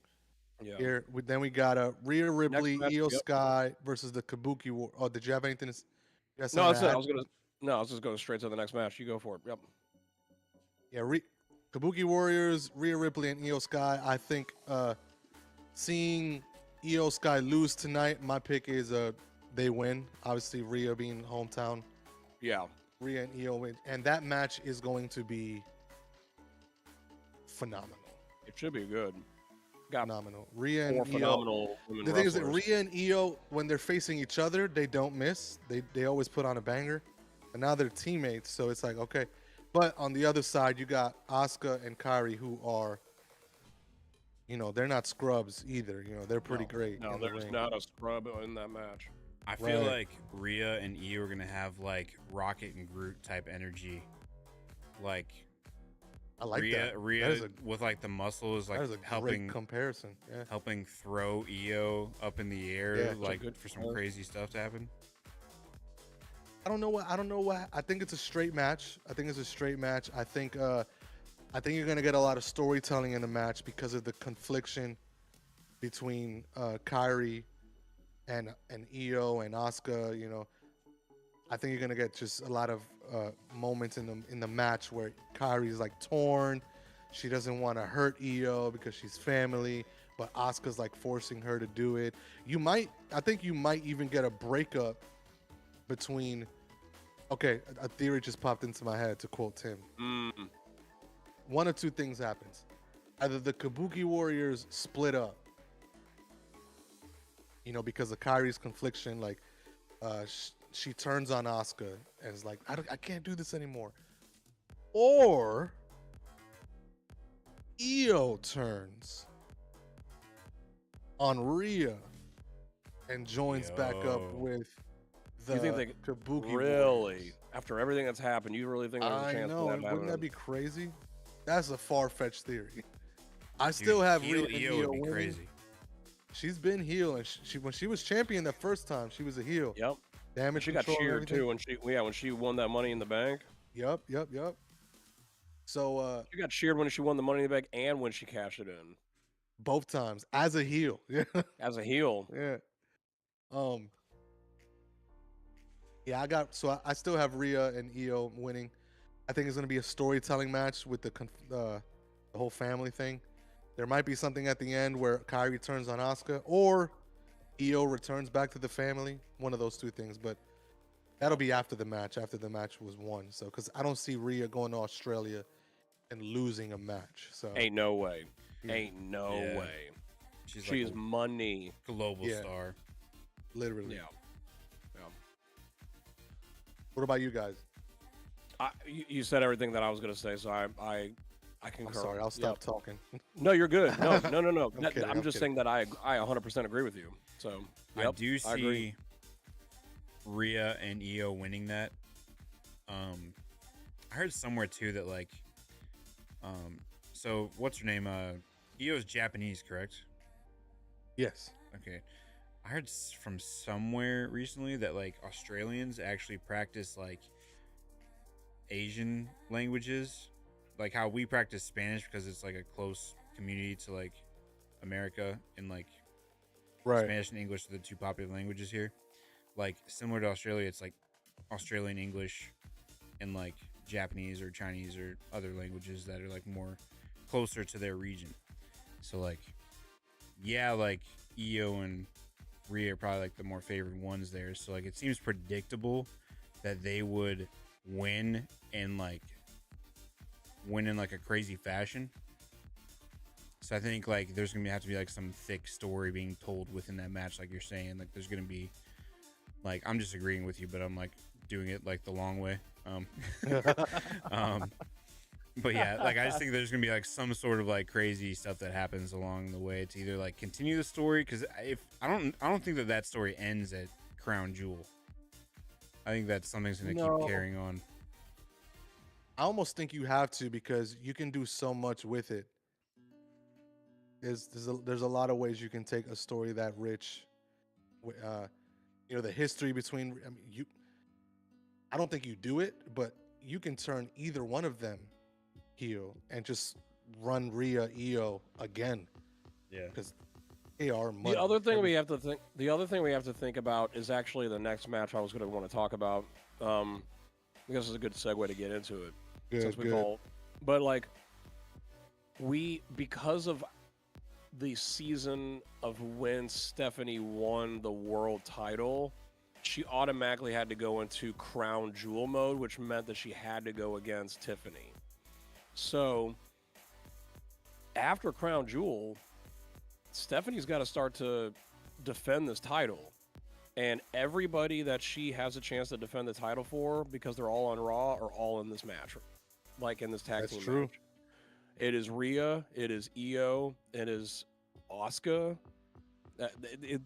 Yeah. here. Then we got Rhea Ripley, match, Io yep. Sky versus the Kabuki War. Oh, did you have anything? You got No, something that's to it. add? I was just going straight to the next match. You go for it. Yep. Yeah, Kabuki Warriors, Rhea Ripley, and Io Sky. I think seeing Io Sky lose tonight, my pick is they win. Obviously, Rhea being hometown. Yeah. Rhea and Io win, and that match is going to be phenomenal. It should be good. Got Phenomenal. Rhea and more Io. phenomenal women The thing is that wrestlers. Rhea and Io, when they're facing each other, they don't miss. They always put on a banger. And now they're teammates, so it's like, okay. But on the other side, you got Asuka and Kairi, who are, they're not scrubs either. They're pretty great. No, in the there's ring. not a scrub in that match. I feel Right. like Rhea and Io are gonna have like Rocket and Groot type energy, like I like that. Rhea That is a, with like the muscle is like that is a helping great comparison. Yeah. helping throw Io up in the air, Yeah, like good for some call. crazy stuff to happen. I don't know what. I think it's a straight match. I think you're gonna get a lot of storytelling in the match because of the confliction between Kyrie and Io and Asuka. I think you're gonna get just a lot of moments in the match where Kyrie's like torn. She doesn't want to hurt Io because she's family, but Asuka's like forcing her to do it. I think you might even get a breakup between. Okay, a theory just popped into my head to quote Tim. Mm. One of two things happens. either the Kabuki Warriors split up, because of Kyrie's confliction, like she turns on Asuka and is like, I can't do this anymore. Or Io turns on Rhea and joins back up Yo. with the You think they Kabuki really, Warriors. after everything that's happened, you really think there's a I chance know. for that Wouldn't that happening? be crazy? That's a far-fetched theory. I Dude, still have heel Rhea and Io Io would be winning. crazy. She's been heel, and she when she was champion the first time, she was a heel. Yep. Damage She got control and cheered everything. too when she won that Money in the Bank. Yep. So She got cheered when she won the Money in the Bank and when she cashed it in both times as a heel. Yeah. as a heel. Yeah. Um. Yeah, I still have Rhea and Io winning. I think it's gonna be a storytelling match with the whole family thing. There might be something at the end where Kyrie turns on Asuka, or Io returns back to the family. One of those two things, but that'll be after the match. After the match was won, so because I don't see Rhea going to Australia and losing a match. So Ain't no way. yeah, Ain't no Yeah. way. She's She's like money. a global Yeah. star. literally. Yeah. What about you guys? You said everything that I was gonna say, so I concur. I'm sorry. I'll stop talking. No, you're good. No. kidding, I'm I'm just kidding. saying that I 100% agree with you. So I yep, do I agree. see Rhea and Io winning that. I heard somewhere too that like, so what's her name? Io's Japanese, correct? Yes. Okay. I heard from somewhere recently that like Australians actually practice like Asian languages, like how we practice Spanish because it's like a close community to like America, and like Right. Spanish and English are the two popular languages here. Like similar to Australia, it's like Australian English and like Japanese or Chinese or other languages that are like more closer to their region. So like, yeah, like Io and Rhea are probably like the more favored ones there. So like, it seems predictable that they would win and like win in like a crazy fashion. So I think like there's gonna have to be like some thick story being told within that match, like you're saying. Like there's gonna be like, I'm just agreeing with you, but I'm like doing it like the long way. But yeah, like I just think there's gonna be like some sort of like crazy stuff that happens along the way to either like continue the story, because if I don't think that story ends at Crown Jewel. I think that something's gonna No. keep carrying on. I almost think you have to, because you can do so much with it. There's a lot of ways you can take a story that rich. The history between. I mean, I don't think you do it, but you can turn either one of them heel and just run Rhea Io again, Yeah. because they are money. The other thing we have to think about is actually the next match I was going to want to talk about. I guess it's a good segue to get into it. But like because of the season of when Stephanie won the world title, she automatically had to go into Crown Jewel mode, which meant that she had to go against Tiffany. So after Crown Jewel, Stephanie's got to start to defend this title. And everybody that she has a chance to defend the title for, because they're all on Raw, are all in this match. Like in this tag That's team true. match. It is Rhea, it is Io, it is Asuka.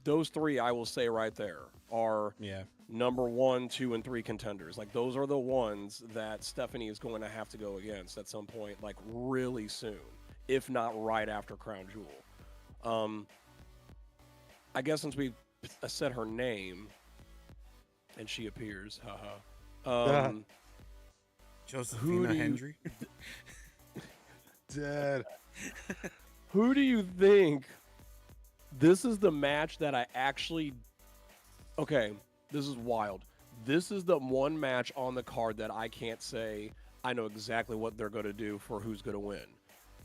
Those three, I will say right there, are Yeah. number 1, 2, and 3 contenders. Like those are the ones that Stephanie is going to have to go against at some point, like really soon, if not right after Crown Jewel. I guess since we said her name and she appears, haha. Josephina Hendry. Dead. Who do you think? This is the match that I actually. Okay, this is wild. This is the one match on the card that I can't say I know exactly what they're going to do for who's going to win.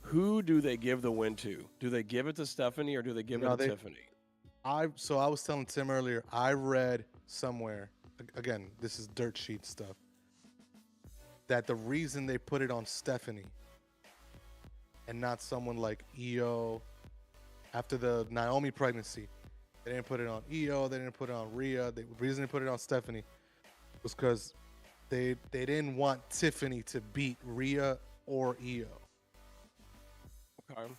Who do they give the win to? Do they give it to Stephanie or do they give it to Tiffany? I was telling Tim earlier, I read somewhere, again, this is dirt sheet stuff, that the reason they put it on Stephanie and not someone like Io. After the Naomi pregnancy, they didn't put it on Io. They didn't put it on Rhea. The reason they put it on Stephanie was because they didn't want Tiffany to beat Rhea or Io. Okay.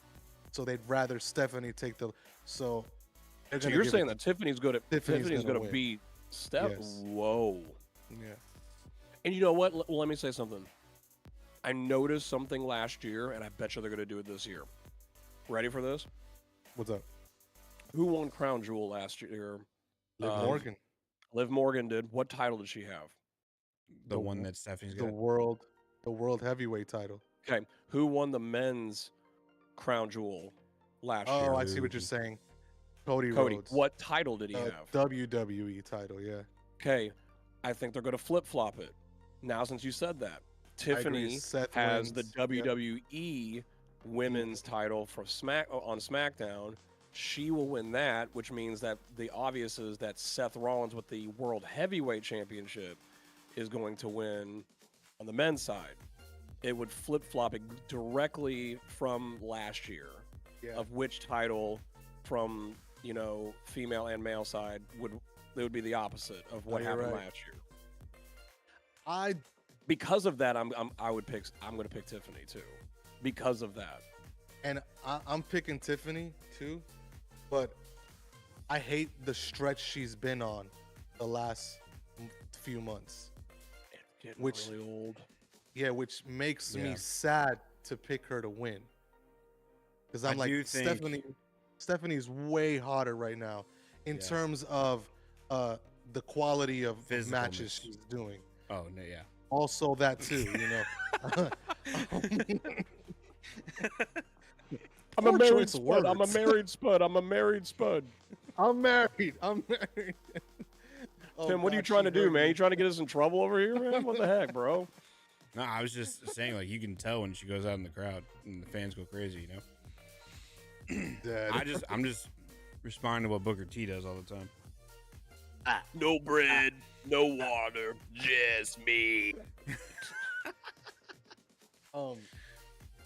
So they'd rather Stephanie take the. So, So you're saying that Tiffany's going to win. beat Steph? Yes. Whoa. Yeah. And you know what? Let me say something. I noticed something last year, and I bet you they're going to do it this year. Ready for this? What's up? Who won Crown Jewel last year? Liv Morgan. Liv Morgan did. What title did she have? The one that Stephanie's The got. world heavyweight title. Okay. Who won the men's Crown Jewel last year? Oh, I see what you're saying. Cody Rhodes. What title did he have? WWE title, yeah. Okay. I think they're going to flip-flop it. Now, since you said that, Tiffany Seth has wins. the WWE women's title for on SmackDown. She will win that, which means that the obvious is that Seth Rollins with the World Heavyweight Championship is going to win on the men's side. It would flip-flop it directly from last year of which title from, female and male side would be the opposite of what happened last year. Because of that, I'm going to pick Tiffany too. Because of that. And I'm picking Tiffany too, but I hate the stretch she's been on the last few months. It's getting really old. Yeah, which makes me sad to pick her to win. Because I'm like, Stephanie's way hotter right now in terms of the quality of matches she's doing. Oh, no, yeah. Also that too, I'm a married spud. I'm a married spud. I'm married. Oh, Tim, what are you trying to do, man? You trying to get us in trouble over here, man? What the heck, bro? No, I was just saying, like, you can tell when she goes out in the crowd and the fans go crazy, I'm just responding to what Booker T does all the time. No bread, no water, just me.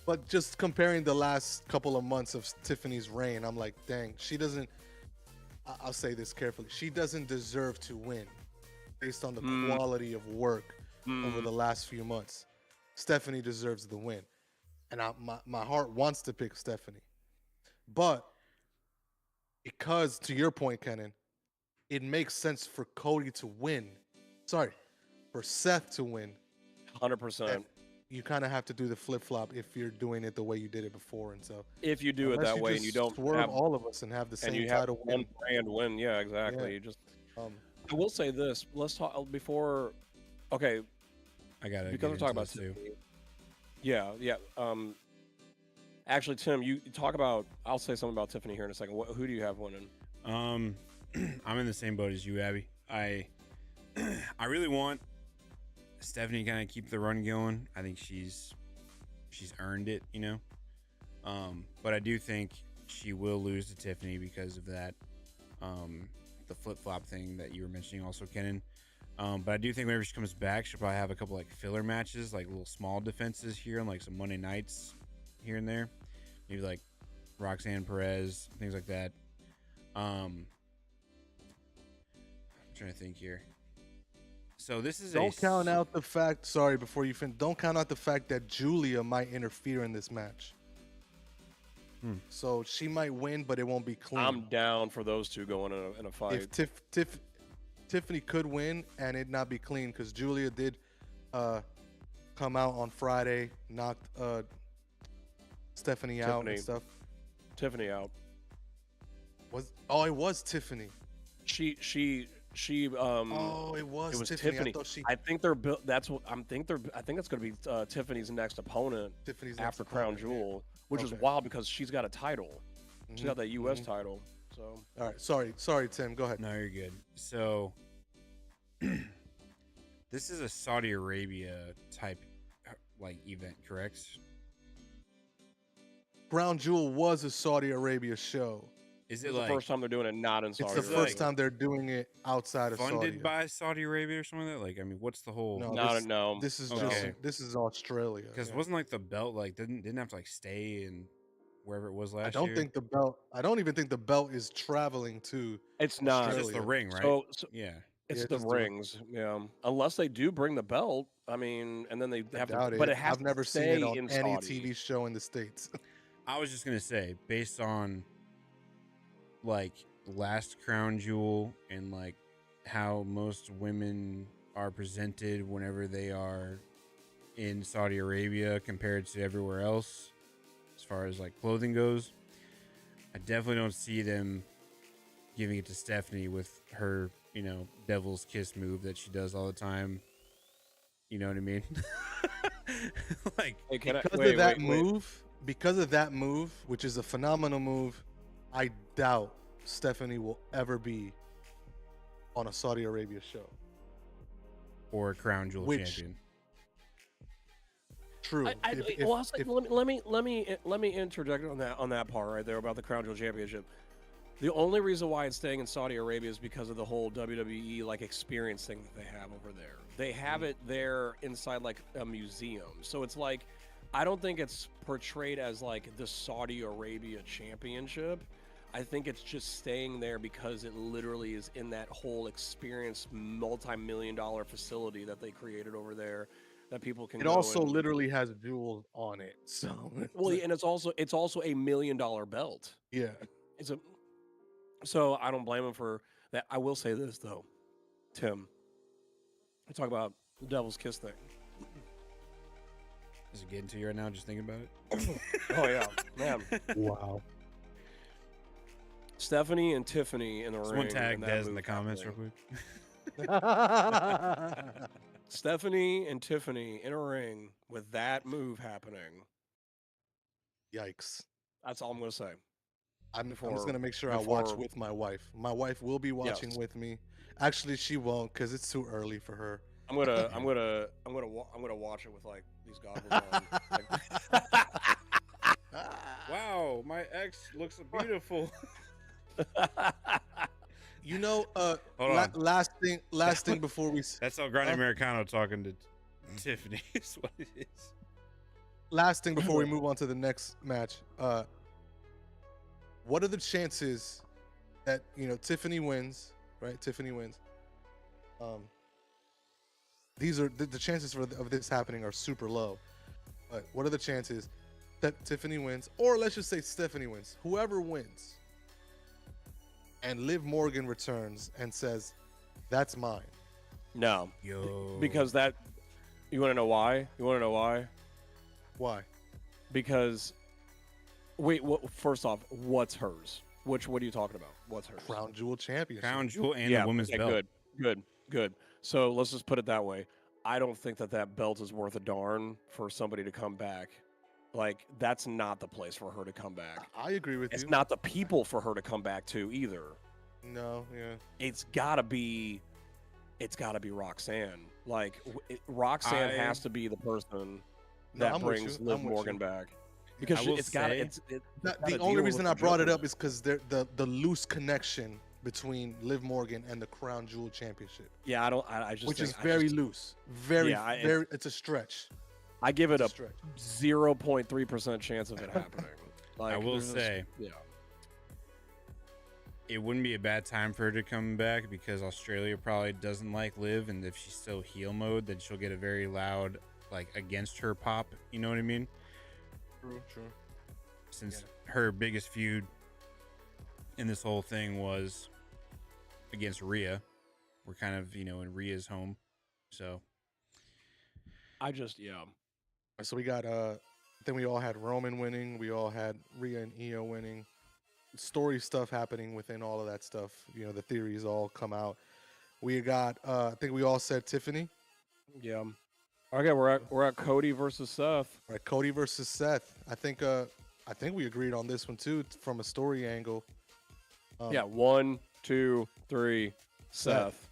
But just comparing the last couple of months of Tiffany's reign, I'm like, dang, she doesn't. I'll say this carefully. She doesn't deserve to win, based on the quality of work over the last few months. Stephanie deserves the win, and my heart wants to pick Stephanie, but because to your point, Kenyn, it makes sense for Cody to win. Sorry, for Seth to win. 100%. You kind of have to do the flip flop if you're doing it the way you did it before, and so if you do it that way and you don't swerve all of us and have the same title win, one brand win, yeah, exactly. Yeah. You just. I will say this. Let's talk before. Okay. I got it because we're talking about too. Yeah. Actually, Tim, you talk about. I'll say something about Tiffany here in a second. Who do you have winning? I'm in the same boat as you, Abby. I really want Stephanie kind of keep the run going. I think she's earned it, but I do think she will lose to Tiffany because of that, the flip-flop thing that you were mentioning also, Kenyn. But I do think whenever she comes back, she'll probably have a couple like filler matches, like little small defenses here on like some Monday nights here and there, maybe like Roxanne Perez, things like that. I'm trying to think here. So this is don't count out the fact. Sorry, before you finish, don't count out the fact that Julia might interfere in this match. So she might win, but it won't be clean. I'm down for those two going in a fight. If Tiffany could win and it not be clean, because Julia did come out on Friday, knocked Stephanie out and stuff. Tiffany out. It was Tiffany. It was Tiffany. I think they're built. That's what I think it's going to be Tiffany's next opponent after Crown Jewel, which is wild because she's got a title. She's got that U.S. title. So all right, sorry, Tim. Go ahead. No, you're good. So this is a Saudi Arabia type like event, correct? Crown Jewel was a Saudi Arabia show. Is It's it the like first time they're doing it not in It's Saudi the Arabia. first time they're doing it outside of Saudi. funded by Saudi Arabia or something like that? Like, I mean, what's the whole? No, No. this is Okay. just this is Australia. Because yeah. wasn't like the belt like didn't have to like stay in wherever it was last I don't year? think the belt. I don't even think the belt is traveling to. It's not. It's just the Australia. ring, right? So Yeah. it's Yeah, the just the ring. rings. Yeah. Unless they do bring the belt. I mean, and then they I have to. doubt But it. it has I've to never seen it stay on in any Saudi. TV show in the states. I was just gonna say, based on like last crown jewel and like how most women are presented whenever they are in Saudi Arabia compared to everywhere else, as far as like clothing goes, I definitely don't see them giving it to Stephanie with her, devil's kiss move that she does all the time. You know what I mean? Like, Hey, can Because wait, of that wait, wait. move, because of that move, which is a phenomenal move, I doubt Stephanie will ever be on a Saudi Arabia show. or a crown jewel Which- champion. True. Well, I'll say- let me interject on that part right there about the Crown Jewel Championship. The only reason why it's staying in Saudi Arabia is because of the whole WWE like experience thing that they have over there. They have it there inside like a museum, so it's like I don't think it's portrayed as like the Saudi Arabia Championship. I think it's just staying there because it literally is in that whole experience multi-million-dollar facility that they created over there that people can it go also and, literally has jewels on it. So well, and it's also $1 million belt. yeah. It's a so I don't blame him for that. I will say this though, Tim. I talk about the Devil's Kiss thing. Is it getting to you right now? Just thinking about it. Oh yeah, man. Wow. Stephanie and Tiffany in the Someone ring. tag and that Dez in move the comments real happening. quick. Stephanie and Tiffany in a ring with that move happening. Yikes. That's all I'm gonna say. I'm just Before- gonna make sure I watch before- with my wife. My wife will be watching Yes. with me. Actually, she won't because it's too early for her. I'm gonna watch it with like these goggles on. Like, Wow, my ex looks beautiful. You know, Hold on. last thing before we That's El Grande Huh? Americano talking to Tiffany. Is what it is. last thing before we move on to the next match. What are the chances that Tiffany wins? Right, Tiffany wins. These are the chances of this happening are super low. But what are the chances that Tiffany wins, or let's just say Stephanie wins? Whoever wins, and Liv Morgan returns and says, "That's mine." no, Yo. because that. You want to know why? Why? Because, wait. First off, what's hers? What are you talking about? What's hers? Crown Jewel Championship. Crown Jewel and the women's okay, belt. Good. So let's just put it that way. I don't think that belt is worth a darn for somebody to come back. Like, that's not the place for her to come back. I agree with It's you. not the people for her to come back to either. No, yeah. It's gotta be Roxanne. Like, Roxanne I- has to be the person No, that I'm with brings you. Liv I'm with Morgan you. back. Because I will it's got say- The only reason I brought it up is because the loose connection between Liv Morgan and the Crown Jewel Championship, Yeah, I just which think, is very loose, very, Yeah, very. It's a stretch. I give it It's a a stretch. 0.3% chance of it happening. Like, I will there's just- say, yeah. it wouldn't be a bad time for her to come back because Australia probably doesn't like Liv, and if she's still heel mode, then she'll get a very loud, like, against her pop. You know what I mean? True. Since her biggest feud in this whole thing was against Rhea. We're kind of, in Rhea's home. So, So we got. Then we all had Roman winning. We all had Rhea and Io winning. Story stuff happening within all of that stuff. The theories all come out. We got. I think we all said Tiffany. Yeah. Okay, we're at Cody versus Seth. All right, Cody versus Seth. I think we agreed on this one too from a story angle. Yeah, 1, 2, 3, Seth.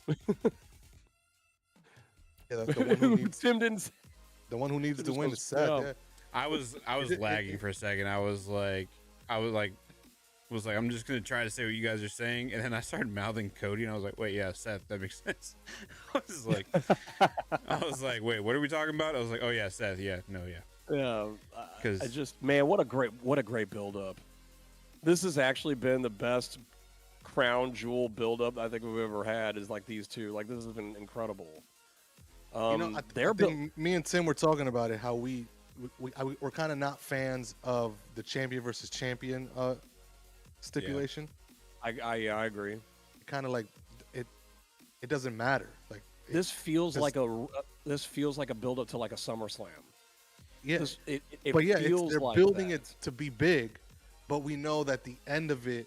Yeah, the one who needs, Tim didn't. the one who needs Tim to just win goes, is Seth. "No." Yeah. I was lagging for a second. I was like, was like, I'm just gonna try to say what you guys are saying, and then I started mouthing Cody, and I was like, wait, yeah, Seth, that makes sense. I was like, wait, what are we talking about? I was like, oh yeah, Seth, yeah, no, yeah, Yeah, because I just man, what a great build up. This has actually been the best crown jewel build up I think we've ever had. Is like these two. Like this has been incredible. I They're think me and Tim were talking about it. How we're kind of not fans of the champion versus champion stipulation. I agree. Kind of like it. It doesn't matter. Like This feels like a build up to like a SummerSlam. yeah, It but yeah, feels they're like building that. it to be big, but we know that the end of it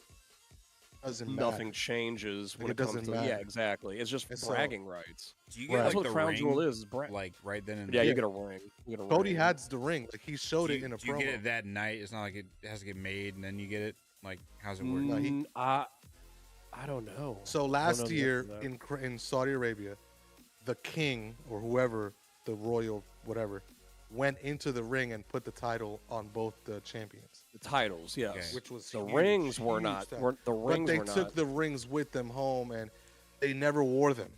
doesn't Nothing matter. changes when Like, it it comes doesn't to matter. exactly. It's just And so- bragging rights. do you get Right. That's like what the crown ring, jewel is. like right then and Yeah, there? you get a ring. You get a Cody ring. has the ring. Like he showed Do it you, in a do you promo. get it that night? It's not like it has to get made and then you get it. Like, how's it work? No, he- I don't know. So I don't know last the year answer to that. in Saudi Arabia, the king or whoever, the royal whatever, went into the ring and put the title on both the champions, The titles, yes. Okay. which was The huge, rings were huge not. time. Weren't the But rings they were took not. the rings with them home, and they never wore them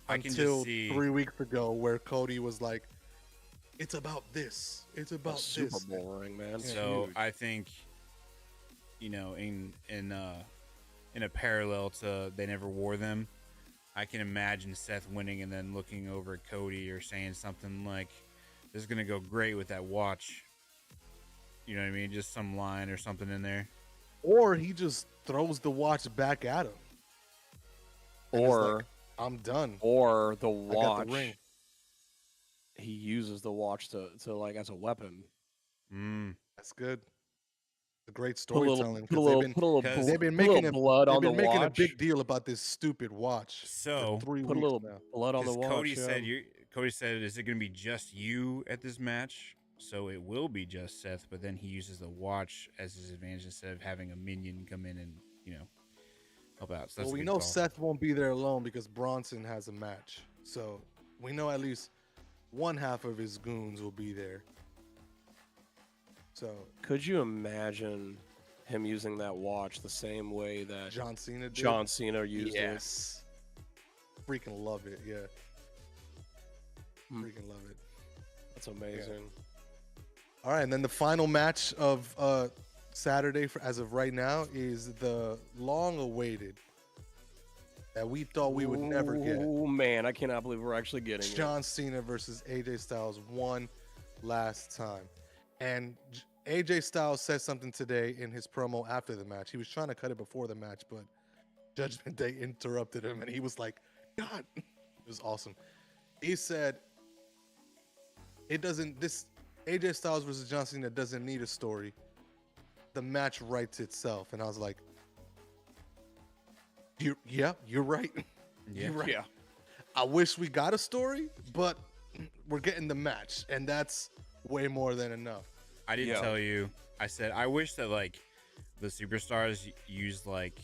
I can just until see- 3 weeks ago, where Cody was like, "It's about this. It's The about Super this." Bowl ring, man. It's So huge. I think, in a parallel to they never wore them, I can imagine Seth winning and then looking over at Cody or saying something like, "This is gonna go great with that watch." You know what I mean? Just some line or something in there. Or he just throws the watch back at him. And it's or like, I'm done. or the I got watch. the ring. He uses the watch to like as a weapon. That's good. A great Put a little, storytelling. put a 'Cause little, they've put a little, because they've been put a little making a blood they've on the been making a watch. big deal about this stupid watch. So- for 3 Put a weeks little now. blood on the Because watch. Cody yeah. said, Cody said, "Is it going to be just you at this match?" So it will be just Seth, but then he uses the watch as his advantage instead of having a minion come in and help out. So that's Well, a we good know call. Seth won't be there alone because Bronson has a match. So we know at least one half of his goons will be there. So Could you imagine him using that watch the same way that John Cena did. John Cena used it? Yes. Freaking love it. Yeah. Hmm. Freaking love it. That's amazing. All right, and then the final match of Saturday, as of right now, is the long-awaited that we thought we would never get. Oh man, I cannot believe we're actually getting it. John Cena versus AJ Styles one last time. And AJ Styles said something today in his promo after the match. He was trying to cut it before the match, but Judgment Day interrupted him, and he was like, God, it was awesome. He said, this AJ Styles versus John Cena doesn't need a story. The match writes itself. And I was like, you're right. Yeah. You're right. Yeah. I wish we got a story, but we're getting the match, and that's way more than enough. I did Yeah. tell you. I said I wish that like the superstars used like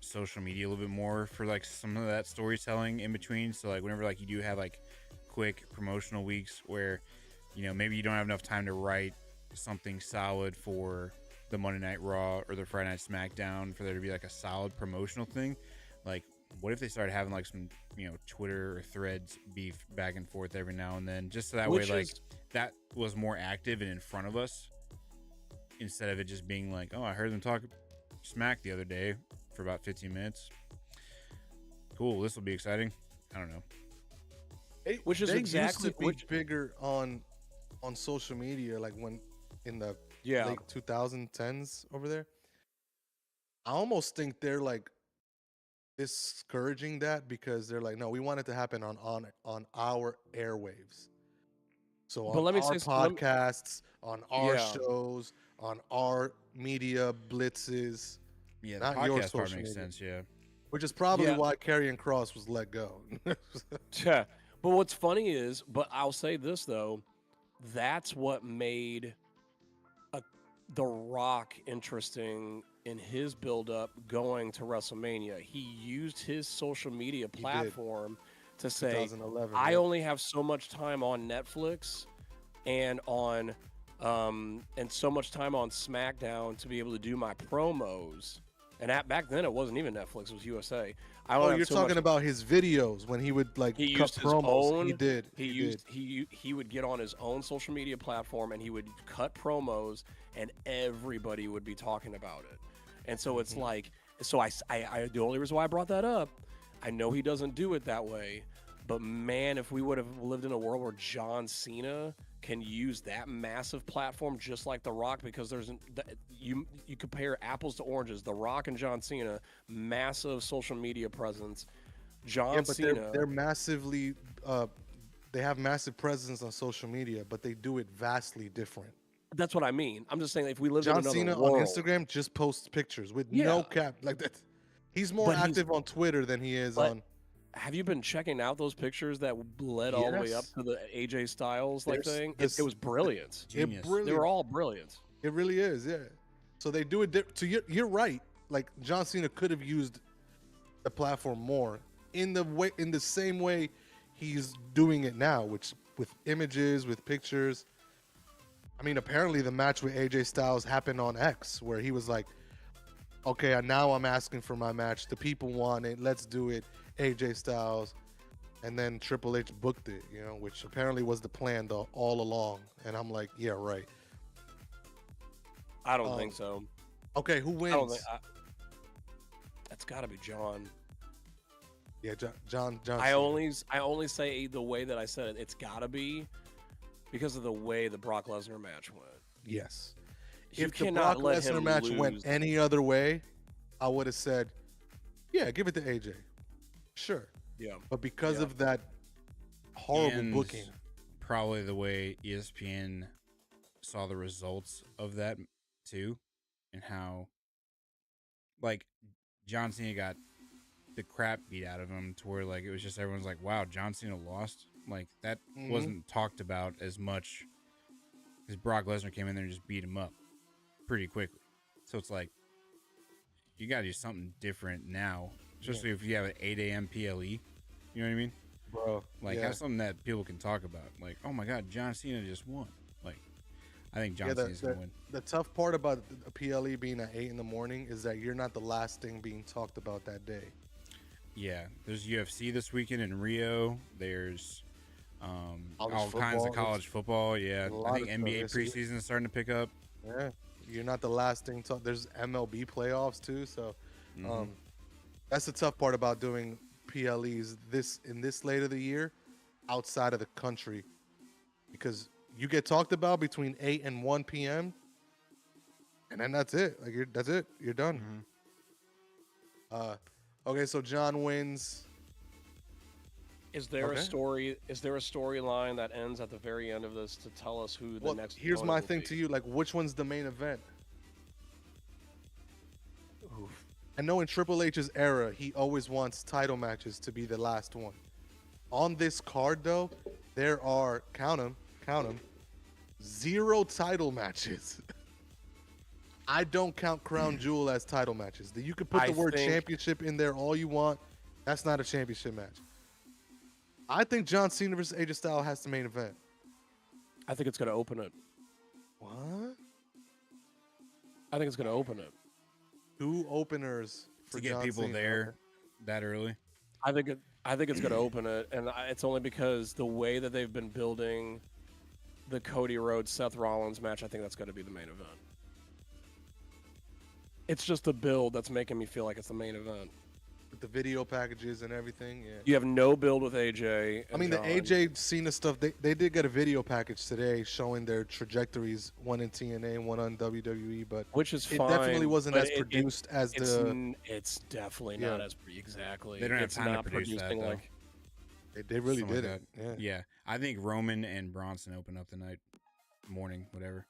social media a little bit more for like some of that storytelling in between. So like whenever like you do have like quick promotional weeks where maybe you don't have enough time to write something solid for the Monday Night Raw or the Friday Night SmackDown for there to be like a solid promotional thing. Like, what if they started having like some Twitter or Threads beef back and forth every now and then, just so that Which way like is- that was more active and in front of us instead of it just being like, oh, I heard them talk smack the other day for about 15 minutes. Cool, this will be exciting. I don't know. Which is they exactly- used to be which- bigger on social media, like when in the Yeah. late 2010s over there. I almost think they're like discouraging that because they're like, no, we want it to happen on our airwaves. So But on let me our say let me- podcasts, on our Yeah. shows, on our media blitzes, Yeah, the Not your podcast part social makes media. sense. Yeah. which is probably Yeah. why Karrion Cross was let go. Yeah. But what's funny is, but I'll say this though, that's what made The Rock interesting in his build-up going to WrestleMania. He used his social media did. platform to say, 2011. I yeah. only have so much time on Netflix and on and so much time on SmackDown to be able to do my promos. And back then, it wasn't even Netflix; it was USA. I Oh, don't have you're so talking much. about his videos when he would like He cut used his promos. He own. did. He He used did. he would get on his own social media platform and he would cut promos, and everybody would be talking about it. And so it's Mhm. like, so the only reason why I brought that up, I know he doesn't do it that way, but man, if we would have lived in a world where John Cena can use that massive platform just like The Rock, because you compare apples to oranges. The Rock and John Cena, massive social media presence. Yeah, John but Cena. they're massively. They have massive presence on social media, but they do it vastly different. That's what I mean. I'm just saying, if we lived in John another Cena on world, Instagram just posts pictures with yeah. no cap like that. He's more But he's active on Twitter than he is but on. have you been checking out those pictures that led all the way up Yes, to the AJ Styles like there's thing? It this. was brilliant. It Genius. They really, were all brilliant. it really is. Yeah. So they do it. So you're right. Like John Cena could have used the platform more in the same way he's doing it now, which with images, with pictures. I mean, apparently the match with AJ Styles happened on X, where he was like, "Okay, now I'm asking for my match. The people want it. Let's do it." AJ Styles, and then Triple H booked it, which apparently was the plan all along. And I'm like, "Yeah, right." I don't think so. Okay, who I don't wins? think. That's got to be John. Yeah, John. I Cena. only say the way that I said it. It's got to be because of the way the Brock Lesnar match went. Yes. You If the cannot Brock let Lesnar him match lose. went any other way, I would have said, "Yeah, give it to AJ." Sure. Yeah. But because Yeah. of that horrible And booking, probably the way ESPN saw the results of that too, and how like John Cena got the crap beat out of him to where like it was just everyone's like, wow, John Cena lost. Like that Mhm. wasn't talked about as much because Brock Lesnar came in there and just beat him up pretty quickly. So it's like you got to do something different now, especially if you have an 8 a.m. PLE. You know what I mean? bro, Like yeah. have something that people can talk about. Like, oh my God, John Cena just won. Like, I think John Yeah, Cena's gonna win. the tough part about a PLE being at 8 in the morning is that you're not the last thing being talked about that day. Yeah, there's UFC this weekend in Rio. There's all College kinds of football, college football. Yeah, a lot I think of stuff. NBA Yeah, so preseason is starting to pick up. Yeah, you're not the last thing. There's MLB playoffs too, so Mhm. that's the tough part about doing PLEs in this late of the year, outside of the country, because you get talked about between 8 and 1 p.m. and then that's it. Like that's it. You're done. Mhm. Okay, so John wins. Is there a Okay. story? Is there a storyline that ends at the very end of this to tell us who the Well, next? here's opponent my will thing be? to you. Like, which one's the main event? Oof. I know in Triple H's era, he always wants title matches to be the last one. On this card, though, there are, count them, 0 title matches. I don't count Crown Jewel as title matches. You could put I the word think- championship in there all you want. That's not a championship match. I think John Cena versus AJ Styles has the main event. I think it's going to open it. What? I think it's going to open it. 2 openers for To get John people Cena. there that early. I think it's going to open it, and it's only because the way that they've been building the Cody Rhodes Seth Rollins match. I think that's going to be the main event. It's just the build that's making me feel like it's the main event. With the video packages and everything. Yeah. You have no build with AJ. I mean, John. the AJ Cena stuff, they did get a video package today showing their trajectories, one in TNA and one on WWE, but which is it fine. definitely wasn't but as produced as It's definitely not Yeah. as exactly. They don't have it's time to not produce that, producing though. like. they really Something did like it. Yeah. Yeah, I think Roman and Bronson open up the night, morning, whatever.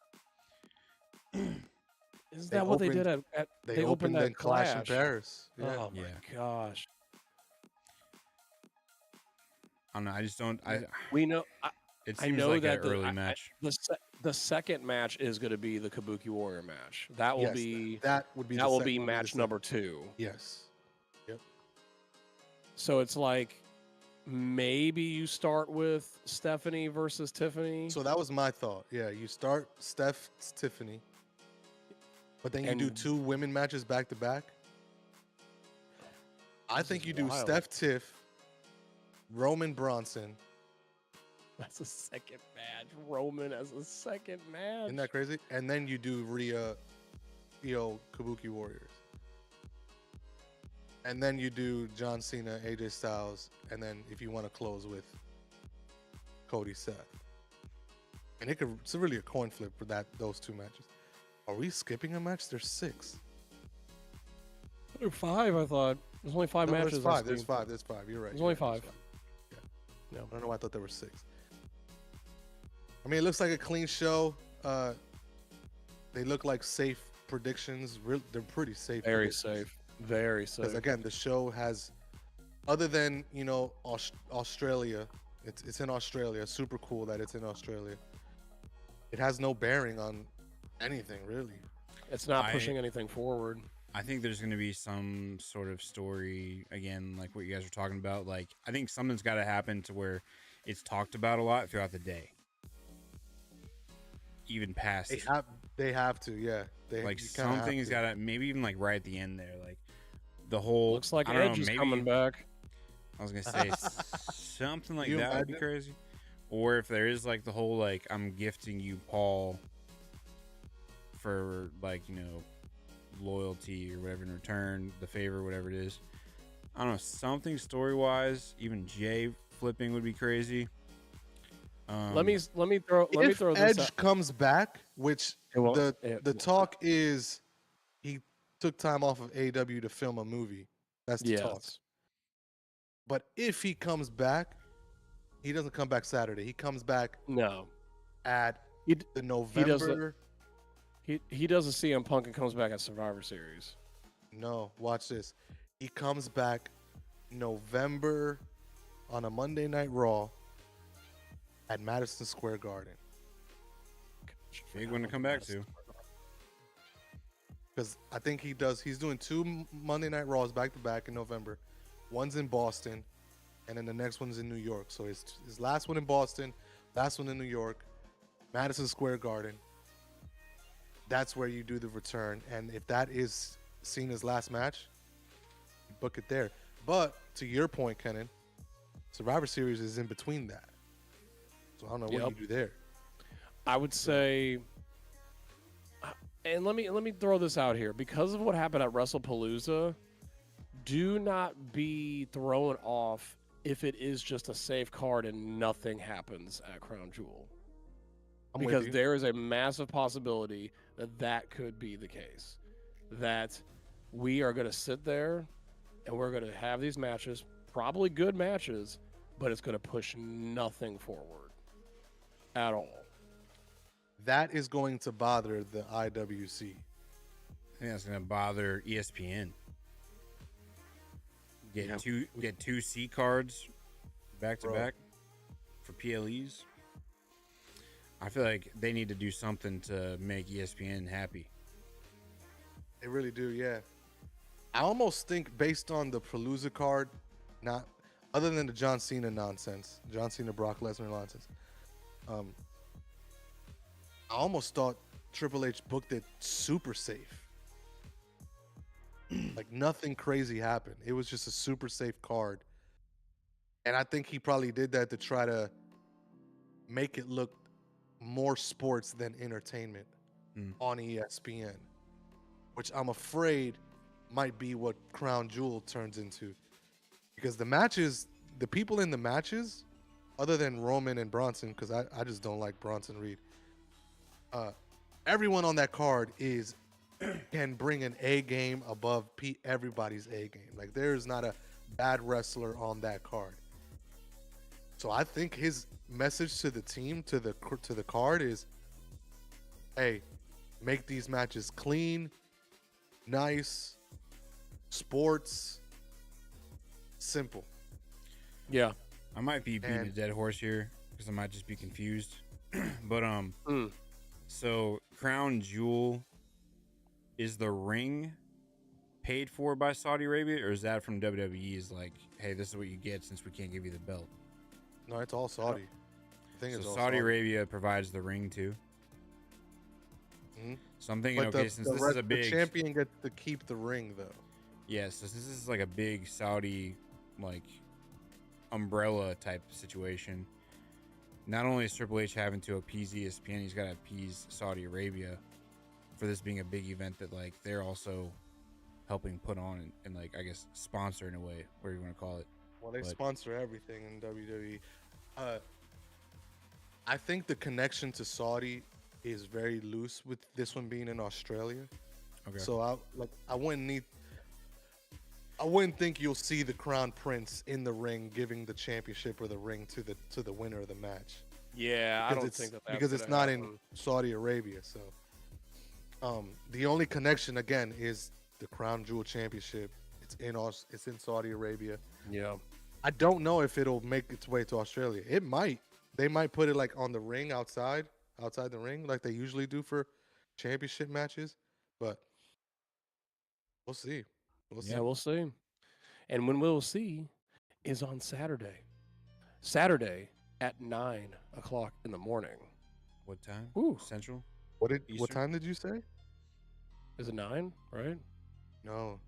Isn't They that what they opened- did at They opened opened that in Clash in Paris. Yeah. Oh my Yeah. gosh. I don't know. I just don't. We know. It I seems know like that an early match. The second match is going to be the Kabuki Warrior match. That will Yes, be that would be that the will sec- be would the match sec- number 2. Yes. So it's like maybe you start with Stephanie versus Tiffany. So that was my thought. Yeah, you start Tiffany, but then you do And- 2 women matches back to back. I This think is you do wild. Steph Tiff, Roman Bronson. That's a second match. Roman as a second match. Isn't that crazy? And then you do Rhea, Io, Kabuki Warriors. And then you do John Cena, AJ Styles, and then if you want to close with Cody Seth. And it's really a coin flip for those 2 matches. Are we skipping a match? There's 6. There were 5, I thought. There's only 5 No, matches. there's 5. There's 5. There's 5. You're right. There's you're only right, 5. Yeah. No. I don't know why I thought there were 6. I mean, it looks like a clean show. They look like safe predictions. They're pretty safe. Very predictions. safe. Very safe. Because again, the show has, other than Australia, it's in Australia. Super cool that it's in Australia. It has no bearing on anything really. It's not pushing anything forward. I think there's going to be some sort of story again, like what you guys are talking about. Like, I think something's got to happen to where it's talked about a lot throughout the day, even past. They have to, yeah. Like something's got to, maybe even like right at the end there, like the whole. Looks like I don't Edge know, is maybe, coming back. I was gonna say something like You that would be imagine? crazy. Or if there is like the whole like I'm gifting you Paul for like, you know, loyalty or whatever in return, the favor, whatever it is. I don't know, something story wise, even Jay flipping would be crazy. Let me throw If this Edge out. comes back, which the talk is he took time off of AEW to film a movie. That's the talk. Yes. But if he comes back, he doesn't come back Saturday. He comes back No. at He the November. he does a CM Punk and comes back at Survivor Series. No, watch this. He comes back November on a Monday Night Raw at Madison Square Garden. big one to come back to. Because I think he's doing 2 Monday Night Raws back to back in November. One's in Boston, and then the next one's in New York. So his last one in Boston, last one in New York, Madison Square Garden. That's where you do the return. And if that is Cena's last match, you book it there. But to your point, Kenyn, Survivor Series is in between that. So I don't know what you do there. I would say, and let me throw this out here, because of what happened at WrestlePalooza, do not be thrown off if it is just a safe card and nothing happens at Crown Jewel, because there is a massive possibility that could be the case, that we are going to sit there and we're going to have these matches, probably good matches, but it's going to push nothing forward at all. That is going to bother the IWC. I think that's gonna bother ESPN. Get two C cards back to back for PLEs. I feel like they need to do something to make ESPN happy. They really do, yeah. I almost think based on the Palooza card, not other than the John Cena nonsense, John Cena Brock Lesnar nonsense. I almost thought Triple H booked it super safe. Like nothing crazy happened. It was just a super safe card. And I think he probably did that to try to make it look more sports than entertainment on ESPN, which I'm afraid might be what Crown Jewel turns into. Because the matches, the people in the matches, other than Roman and Bronson, because I just don't like Bronson Reed, everyone on that card can bring an A game above everybody's A game. Like there's not a bad wrestler on that card. So I think his message to the team, to the card is, hey, make these matches clean, nice, sports, simple. Yeah. I might be beating a dead horse here because I might just be confused. But so Crown Jewel, is the ring paid for by Saudi Arabia, or is that from WWE's like, hey, this is what you get since we can't give you the belt? No, it's all Saudi. I think it's all Saudi Arabia provides the ring too. Mhm. So I'm thinking, But okay, since this is a big the champion gets to keep the ring though. Yes, this is like a big Saudi like umbrella type situation. Not only is Triple H having to appease ESPN, he's got to appease Saudi Arabia for this being a big event that like they're also helping put on and like I guess sponsor in a way, whatever you want to call it. Well, they But- sponsor everything in WWE. I think the connection to Saudi is very loose with this one being in Australia. Okay. So I wouldn't think you'll see the Crown Prince in the ring giving the championship or the ring to the winner of the match. Yeah, I Because don't it's think that's because it's gonna not happen. in Saudi Arabia. So the only connection again is the Crown Jewel Championship. It's in Saudi Arabia. Yeah. I don't know if it'll make its way to Australia. It might. They might put it like on the ring outside the ring, like they usually do for championship matches. But we'll see. We'll see. Yeah, we'll see. And when we'll see is on Saturday. Saturday at 9 o'clock in the morning. What time? Ooh. Central? What Eastern? time did you say? Is it 9, right? No.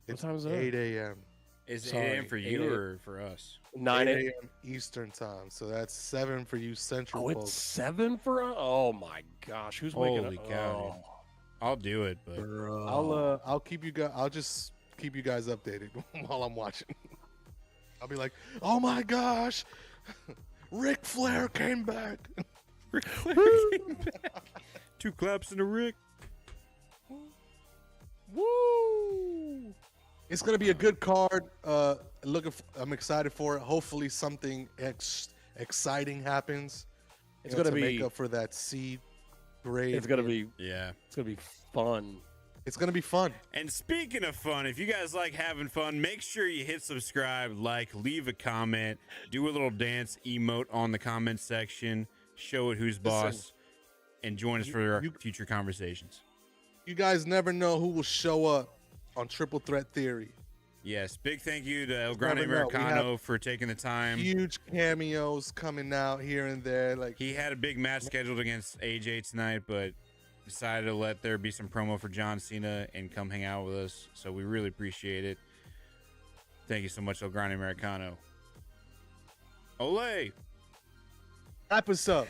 What time is that? 8 a.m. Is it Sorry, 8 a.m. for 8 you a.m. or for us? 9 8 a.m. a.m. Eastern time. So that's 7 for you Central Oh, it's folks. 7 for us? Oh my gosh, who's waking Holy up? cow, dude. I'll do it, but I'll keep you guys. I'll just keep you guys updated while I'm watching. I'll be like, oh my gosh, Ric Flair came back. two claps in the Rick. Woo! It's gonna be a good card. I'm excited for it. Hopefully, something exciting happens. It's you know, gonna to be. make up for that seed grade. It's gonna be. Yeah. It's gonna be fun. It's gonna be fun. And speaking of fun, if you guys like having fun, make sure you hit subscribe, like, leave a comment, do a little dance emote on the comment section, show it who's boss, and join us for our future conversations. You guys never know who will show up on Triple Threat Theory. Yes, big thank you to El Grande Never know. We Americano for taking the time. Huge cameos coming out here and there. Like He had a big match scheduled against AJ tonight, but decided to let there be some promo for John Cena and come hang out with us. So we really appreciate it. Thank you so much, El Grande Americano. Ole! wrap us up.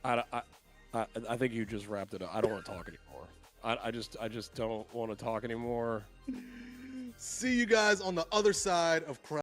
I think you just wrapped it up. I don't want to talk anymore. I just don't want to talk anymore. See you guys on the other side of Crown.